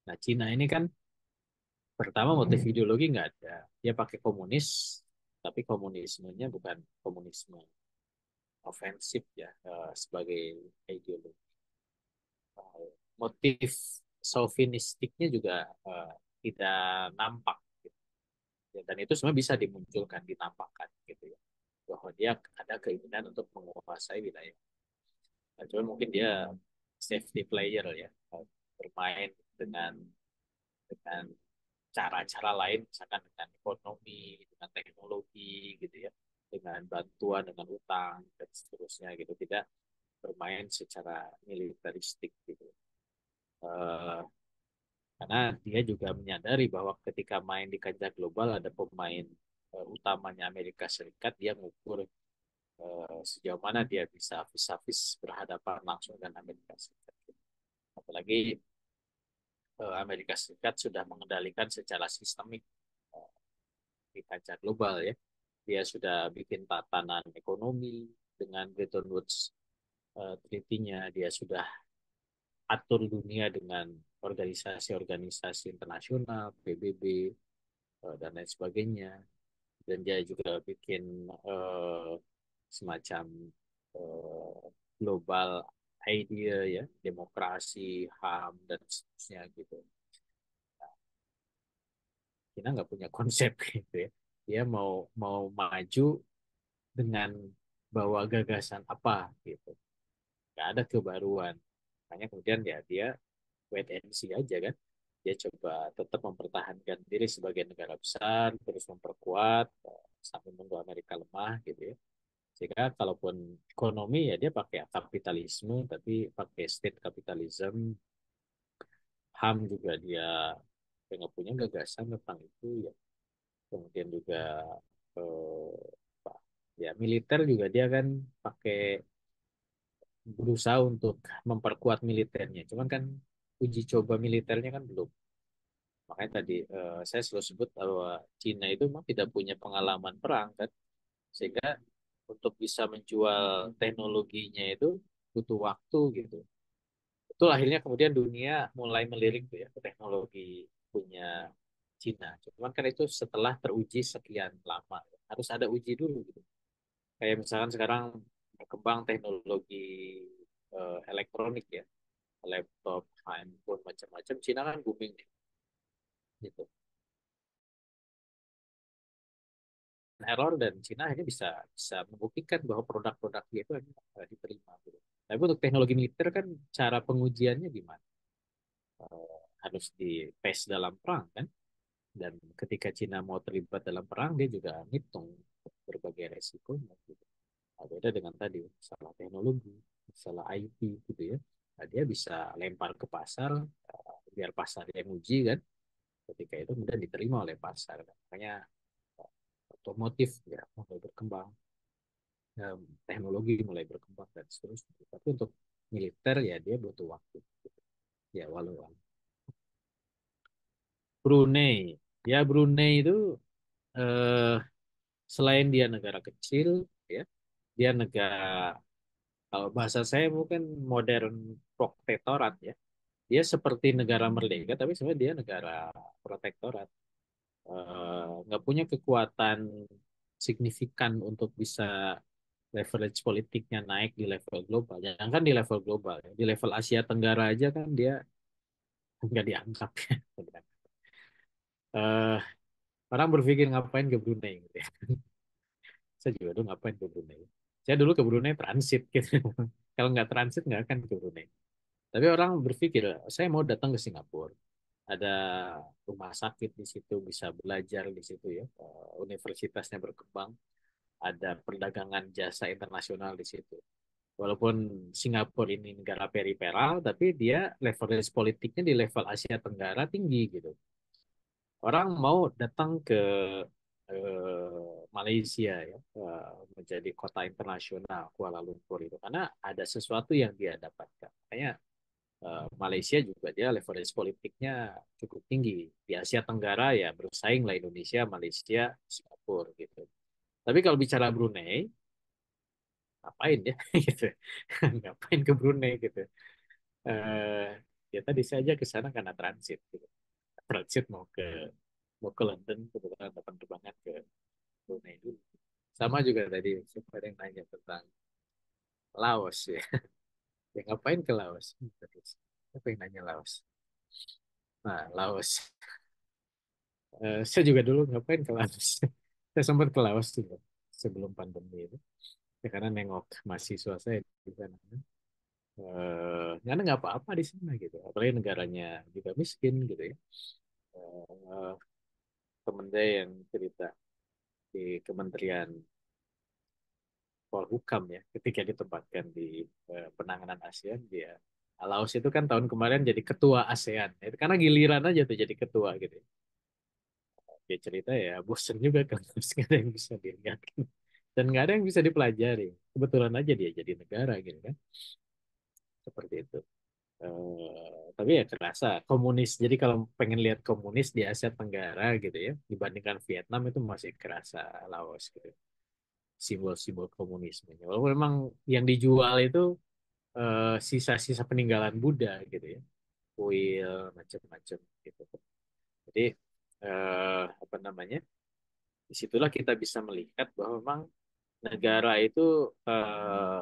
Nah, Cina ini kan pertama motif ideologi nggak ada. Dia pakai komunis, tapi komunismenya bukan komunisme ofensif ya, sebagai ideologi. Motif chauvinistiknya juga tidak nampak. Gitu. Ya, dan itu semua bisa dimunculkan, dinampakkan gitu ya. Bahwa dia ada keinginan untuk menguasai wilayah. Nah, cuma mungkin dia safety player ya, bermain dengan cara-cara lain, misalkan dengan ekonomi, dengan teknologi gitu ya, dengan bantuan, dengan utang dan seterusnya gitu, tidak bermain secara militeristik gitu. Uh, karena dia juga menyadari bahwa ketika main di kancah global ada pemain utamanya Amerika Serikat, dia mengukur sejauh mana dia bisa vis-a-vis berhadapan langsung dengan Amerika Serikat. Apalagi Amerika Serikat sudah mengendalikan secara sistemik eh, di kancah global ya. Dia sudah bikin tatanan ekonomi dengan Bretton Woods Treaty-nya. Dia sudah atur dunia dengan organisasi-organisasi internasional, PBB, dan lain sebagainya. Dan dia juga bikin semacam eh, global idea ya, demokrasi, HAM, dan seterusnya gitu. Kita nggak punya konsep gitu ya. Dia mau mau maju dengan bawa gagasan apa gitu. Nggak ada kebaruan. Makanya kemudian ya dia wait and see aja kan. Dia coba tetap mempertahankan diri sebagai negara besar, terus memperkuat sampai menunggu Amerika lemah gitu ya. Sehingga kalaupun ekonomi ya dia pakai kapitalisme, tapi pakai state capitalism, HAM juga dia nggak punya gagasan tentang itu ya. Kemudian juga eh, ya militer juga dia kan pakai berusaha untuk memperkuat militernya. Cuman kan uji coba militernya kan belum. Makanya tadi saya selalu sebut bahwa Cina itu memang tidak punya pengalaman perang kan, sehingga untuk bisa menjual teknologinya itu butuh waktu gitu. Itu akhirnya kemudian dunia mulai melirik tuh ya ke teknologi punya Cina. Cuman kan itu setelah teruji sekian lama, harus ada uji dulu gitu. Kayak misalkan sekarang berkembang teknologi elektronik ya, laptop, handphone, macam-macam. Cina kan booming gitu. Error dan Cina akhirnya bisa bisa membuktikan bahwa produk-produk dia itu diterima gitu. Tapi untuk teknologi militer kan cara pengujiannya gimana? Harus di tes dalam perang kan? Dan ketika Cina mau terlibat dalam perang, dia juga ngitung berbagai resiko. Gitu. Nah, beda dengan tadi, masalah teknologi, masalah IT gitu ya. Nah, dia bisa lempar ke pasar, biar pasar yang uji kan. Ketika itu kemudian diterima oleh pasar. Makanya otomotif ya mulai berkembang, teknologi mulai berkembang dan seterusnya. Tapi untuk militer ya dia butuh waktu. Ya walau Brunei, ya Brunei itu eh, selain dia negara kecil, ya dia negara, kalau bahasa saya mungkin modern protektorat ya. Dia seperti negara merdeka, tapi sebenarnya dia negara protektorat. Nggak punya kekuatan signifikan untuk bisa leverage politiknya naik di level global. Jangan kan di level global, ya. Di level Asia Tenggara aja kan dia nggak dianggap. Ya. Eh, Orang berpikir ngapain ke Brunei gitu ya. Saya juga dulu ngapain ke Brunei. Saya dulu ke Brunei transit gitu. Kalau nggak transit nggak akan ke Brunei. Tapi orang berpikir, saya mau datang ke Singapura. Ada rumah sakit di situ, bisa belajar di situ ya. Universitasnya berkembang, ada perdagangan jasa internasional di situ. Walaupun Singapura ini negara periferal, tapi dia leverage politiknya di level Asia Tenggara tinggi gitu. Orang mau datang ke Malaysia ya, menjadi kota internasional Kuala Lumpur itu karena ada sesuatu yang dia dapatkan. Makanya Malaysia juga dia leverage politiknya cukup tinggi. Di Asia Tenggara ya bersaing lah Indonesia, Malaysia, Singapura gitu. Tapi kalau bicara Brunei, ngapain ya gitu. Ngapain ke Brunei gitu. Eh Ya tadi saya aja ke sana karena transit gitu. Transit mau ke London kebetulan ada penerbangan ke Brunei dulu. Sama juga tadi ada yang nanya tentang Laos ya. Ya ngapain ke Laos? Terus apa yang nanya Laos? Nah, Laos. Saya juga dulu ngapain ke Laos. Saya sempat ke Laos juga sebelum pandemi itu. Ya, karena nengok mahasiswa saya di sana. Karena nggak apa-apa di sana gitu. Apalagi negaranya juga miskin gitu ya. Eh, Temen saya yang cerita di Kementerian Polhukam ya, ketika ditempatkan di penanganan ASEAN, dia Laos itu kan tahun kemarin jadi ketua ASEAN. Itu karena giliran aja tuh jadi ketua gitu. Dia cerita ya bosen juga kan, terus nggak ada yang bisa dilihat dan nggak ada yang bisa dipelajari. Kebetulan aja dia jadi negara gitu kan, seperti itu. Tapi ya kerasa komunis. Jadi kalau pengen lihat komunis di Asia Tenggara gitu ya, dibandingkan Vietnam itu masih kerasa Laos gitu. Simbol-simbol komunismenya. Walaupun memang yang dijual itu sisa-sisa peninggalan Buddha gitu ya, kuil macam-macam gitu. Jadi apa namanya? Disitulah kita bisa melihat bahwa memang negara itu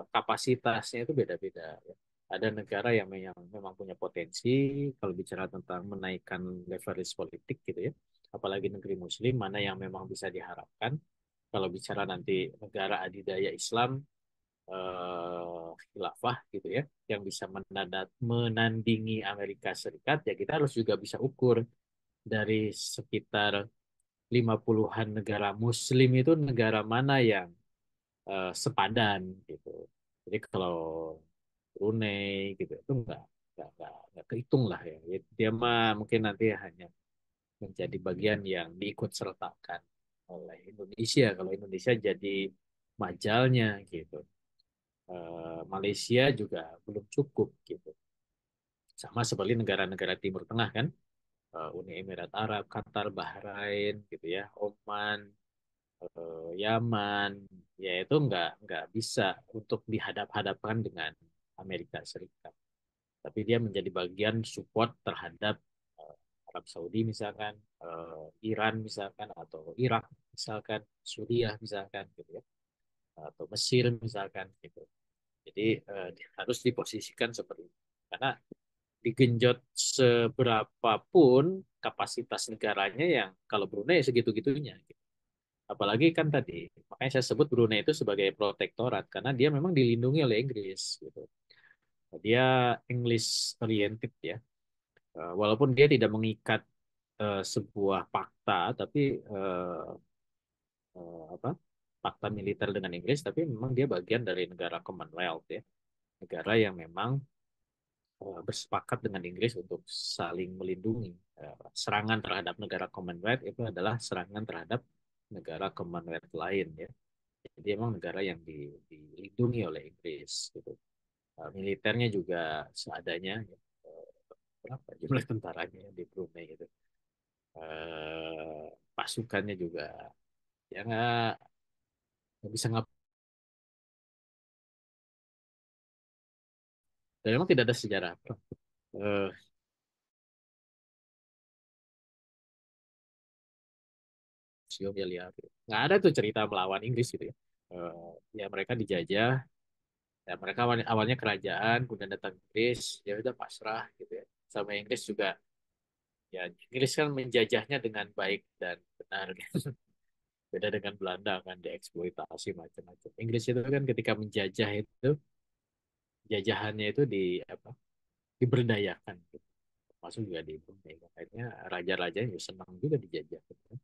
kapasitasnya itu beda-beda. Ya. Ada negara yang memang punya potensi kalau bicara tentang menaikkan leverage politik gitu ya. Apalagi negeri Muslim mana yang memang bisa diharapkan. Kalau bicara nanti negara adidaya Islam, khilafah gitu ya, yang bisa menandingi Amerika Serikat, ya kita harus juga bisa ukur dari sekitar 50-an negara Muslim itu negara mana yang sepadan gitu. Jadi kalau Brunei gitu itu nggak kehitung lah ya. Dia mah mungkin nanti hanya menjadi bagian yang diikut sertakan oleh Indonesia. Kalau Indonesia jadi majalnya gitu. Malaysia juga belum cukup gitu. Sama seperti negara-negara Timur Tengah kan, Uni Emirat Arab, Qatar, Bahrain gitu ya, Oman, Yaman, ya itu nggak bisa untuk dihadap-hadapkan dengan Amerika Serikat. Tapi dia menjadi bagian support terhadap Arab Saudi misalkan, Iran misalkan, atau Irak misalkan, Suriah misalkan, gitu ya, atau Mesir misalkan, gitu. Jadi harus diposisikan seperti itu. Karena digenjot seberapapun kapasitas negaranya yang kalau Brunei segitu-gitunya. Gitu. Apalagi kan tadi, makanya saya sebut Brunei itu sebagai protektorat karena dia memang dilindungi oleh Inggris gitu. Dia English oriented ya. Walaupun dia tidak mengikat sebuah fakta tapi apa? Fakta militer dengan Inggris tapi memang dia bagian dari negara Commonwealth ya. Negara yang memang bersepakat dengan Inggris untuk saling melindungi. Serangan terhadap negara Commonwealth itu adalah serangan terhadap negara Commonwealth lain ya. Jadi emang negara yang dilindungi oleh Inggris gitu. Militernya juga seadanya ya. Berapa jumlah tentaranya ya di Brunei itu. Pasukannya juga ya nggak bisa ngap. Dan memang tidak ada sejarah eh, museum ya lihat gitu. Nggak ada tuh cerita melawan Inggris gitu ya. Ya mereka dijajah, ya mereka awalnya kerajaan, kemudian datang Inggris, ya udah pasrah gitu ya. Sama Inggris juga, ya Inggris kan menjajahnya dengan baik dan benar gitu. Beda dengan Belanda kan dieksploitasi macam-macam. Inggris itu kan ketika menjajah itu, jajahannya itu apa, diberdayakan gitu. Termasuk juga di Brunei. Makanya raja-raja yang senang juga dijajah gitu.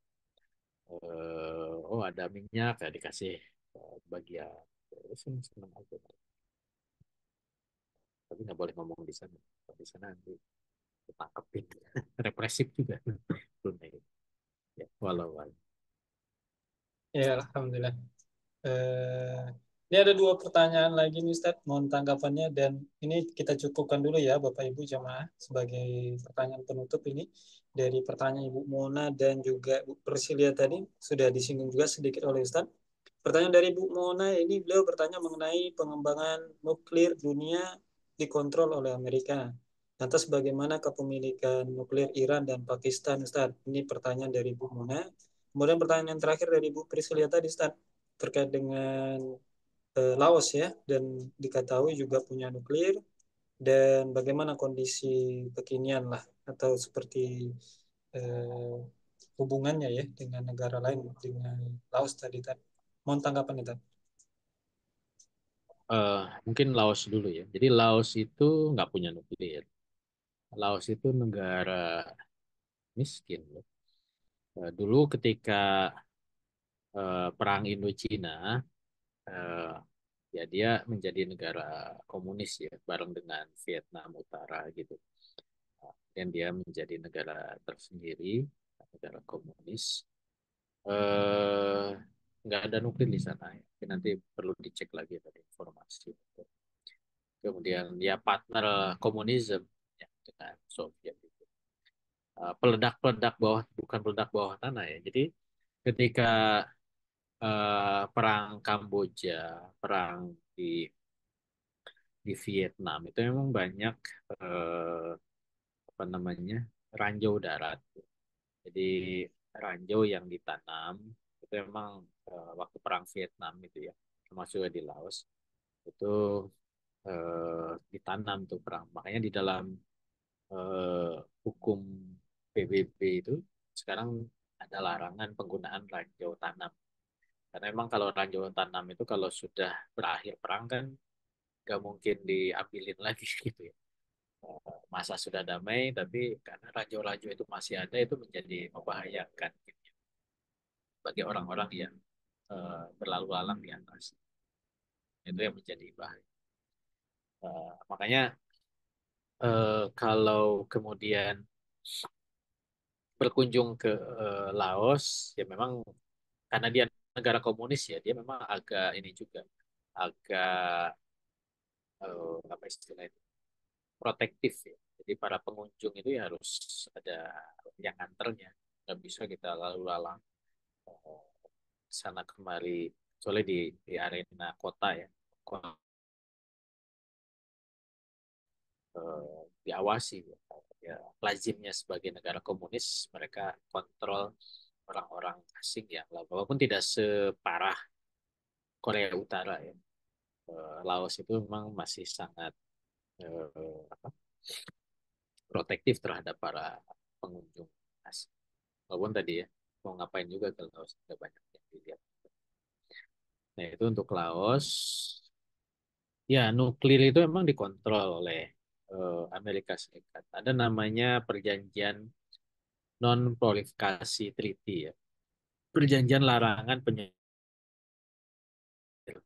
Oh ada minyak ya dikasih bagian. Terus senang aja. Tapi nggak boleh ngomong di sana. Kalau di sana nanti ketangkepin. Represif juga. Brunei. Ya, walau. Ya, alhamdulillah. Eh, ini ada dua pertanyaan lagi nih Ustaz, mohon tanggapannya dan ini kita cukupkan dulu ya Bapak Ibu jamaah sebagai pertanyaan penutup ini dari pertanyaan Ibu Mona dan juga Bu Persilia tadi sudah disinggung juga sedikit oleh Ustaz. Pertanyaan dari Bu Mona ini beliau bertanya mengenai pengembangan nuklir dunia dikontrol oleh Amerika. Lantas bagaimana kepemilikan nuklir Iran dan Pakistan Ustaz? Ini pertanyaan dari Bu Mona. Kemudian pertanyaan yang terakhir dari Bu Priscilia tadi Ustaz terkait dengan Laos ya dan diketahui juga punya nuklir dan bagaimana kondisi kekinian lah atau seperti eh, hubungannya ya dengan negara lain dengan Laos tadi tadi. Mohon tanggapan itu. Mungkin Laos dulu ya. Jadi Laos itu nggak punya nuklir. Laos itu negara miskin loh. Dulu ketika Perang Indochina, eh, ya dia menjadi negara komunis ya, bareng dengan Vietnam Utara gitu. Dan dia menjadi negara tersendiri, negara komunis. Eh, nggak ada nuklir di sana ya. Tapi nanti perlu dicek lagi tadi informasi. Kemudian dia partner komunisme ya, dengan Soviet itu. Peledak-peledak bawah, bukan peledak bawah tanah ya. Jadi ketika perang Kamboja, perang di Vietnam itu memang banyak eh, apa namanya ranjau darat. Jadi ranjau yang ditanam itu memang waktu perang Vietnam itu ya, termasuk di Laos itu ditanam tuh perang. Makanya di dalam eh, hukum PBB itu sekarang ada larangan penggunaan ranjau tanam. Karena memang kalau ranjau tanam itu kalau sudah berakhir perang kan nggak mungkin diambilin lagi gitu ya. Masa sudah damai, tapi karena ranjau-ranjau itu masih ada, itu menjadi membahayakan gitu, ya, bagi orang-orang yang berlalu lalang di atas. Itu yang menjadi bahaya. Makanya kalau kemudian berkunjung ke Laos, ya memang karena dia negara komunis ya, dia memang agak ini juga, agak apa istilahnya, protektif ya. Jadi para pengunjung itu ya harus ada yang nganternya. Nggak bisa kita lalu lalang eh, sana kemari, soalnya di arena kota ya, diawasi ya. Ya, lazimnya sebagai negara komunis mereka kontrol orang-orang asing ya, walaupun tidak separah Korea Utara ya. Laos itu memang masih sangat apa, protektif terhadap para pengunjung asing. Walaupun tadi ya mau ngapain juga ke Laos ada banyak yang dilihat. Nah itu untuk Laos. Ya nuklir itu memang dikontrol oleh Amerika Serikat. Ada namanya perjanjian non proliferasi treaty ya. Perjanjian larangan penyakit.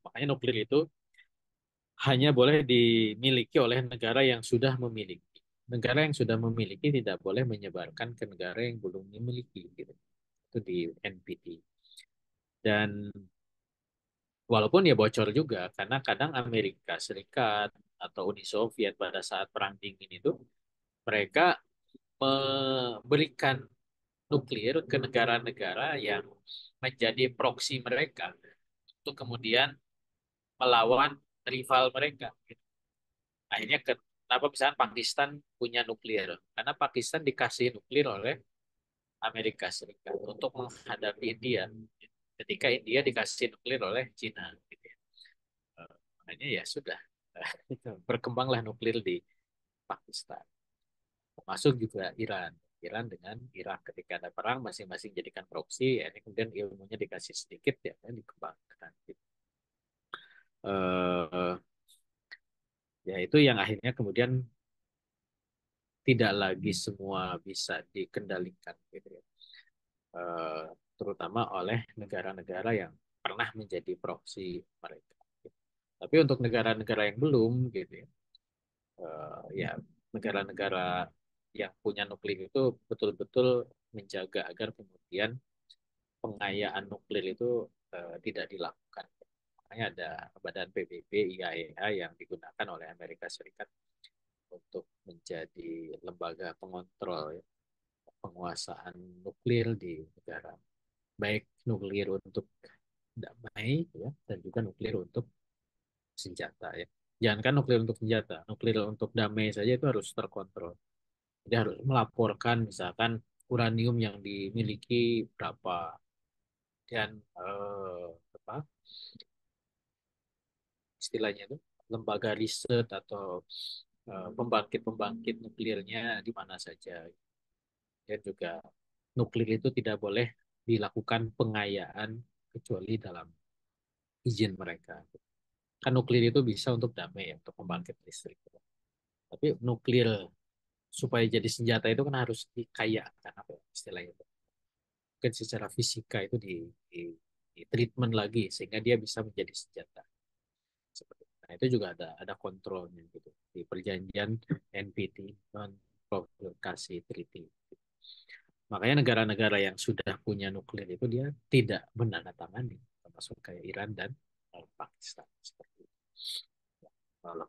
Makanya nuklir itu hanya boleh dimiliki oleh negara yang sudah memiliki. Negara yang sudah memiliki tidak boleh menyebarkan ke negara yang belum memiliki, gitu. Itu di NPT. Dan walaupun ya bocor juga, karena kadang Amerika Serikat atau Uni Soviet pada saat Perang Dingin itu, mereka memberikan nuklir ke negara-negara yang menjadi proksi mereka untuk kemudian melawan rival mereka. Akhirnya kenapa misalnya Pakistan punya nuklir? Karena Pakistan dikasih nuklir oleh Amerika Serikat untuk menghadapi India. Ketika India dikasih nuklir oleh Cina, gitu ya. Makanya ya sudah, berkembanglah nuklir di Pakistan. Termasuk juga Iran. Iran dengan Irak ketika ada perang masing-masing jadikan proksi, ya, ini kemudian ilmunya dikasih sedikit ya, dikembangkan. Gitu. Eh, ya itu yang akhirnya kemudian tidak lagi semua bisa dikendalikan, gitu ya. Eh, Terutama oleh negara-negara yang pernah menjadi proksi mereka. Tapi untuk negara-negara yang belum, gitu ya, ya negara-negara yang punya nuklir itu betul-betul menjaga agar kemudian pengayaan nuklir itu tidak dilakukan. Makanya ada Badan PBB IAEA yang digunakan oleh Amerika Serikat untuk menjadi lembaga pengontrol, ya, penguasaan nuklir di negara. Baik nuklir untuk damai, ya, dan juga nuklir untuk senjata, ya. Jangan kan nuklir untuk senjata, nuklir untuk damai saja itu harus terkontrol. Jadi harus melaporkan misalkan uranium yang dimiliki berapa, dan apa istilahnya itu, lembaga riset atau pembangkit-pembangkit nuklirnya di mana saja. Dan juga nuklir itu tidak boleh dilakukan pengayaan kecuali dalam izin mereka. Kan nuklir itu bisa untuk damai ya, untuk pembangkit listrik. Tapi nuklir supaya jadi senjata itu kan harus dikayakan, apa ya istilahnya itu. Mungkin secara fisika itu di treatment lagi sehingga dia bisa menjadi senjata. Seperti itu. Nah, itu juga ada kontrolnya gitu di perjanjian NPT, non proliferasi treaty. Makanya negara-negara yang sudah punya nuklir itu dia tidak menandatangani, termasuk kayak Iran dan Pakistan seperti itu. Walau,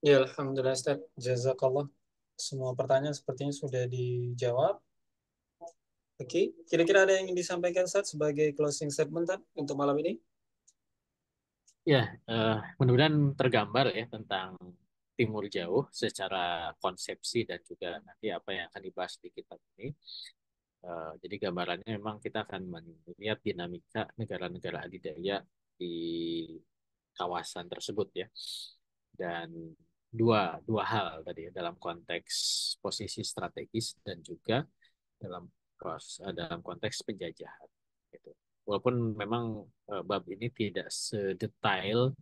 Ya, Alhamdulillah, Ustaz. Jazakallah. Semua pertanyaan sepertinya sudah dijawab. Oke, kira-kira ada yang ingin disampaikan, Ustaz, sebagai closing statement, Ustaz, untuk malam ini? ya, mudah-mudahan tergambar ya tentang Timur Jauh secara konsepsi dan juga nanti apa yang akan dibahas di kitab ini. Jadi gambarannya memang kita akan melihat dinamika negara-negara adidaya di kawasan tersebut ya. Dan dua hal tadi ya, dalam konteks posisi strategis dan juga dalam konteks penjajahan. Gitu. Walaupun memang bab ini tidak sedetail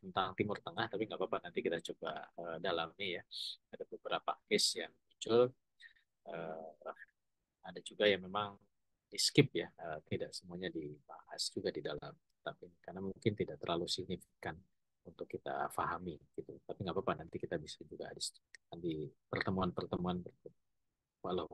tentang Timur Tengah, tapi nggak apa-apa nanti kita coba dalami ya. Ada beberapa case yang muncul, uh, ada juga yang memang di skip ya, tidak semuanya dibahas juga di dalam kitab ini karena mungkin tidak terlalu signifikan untuk kita pahami gitu. Tapi nggak apa-apa nanti kita bisa juga diskusikan di pertemuan-pertemuan berikutnya. Walau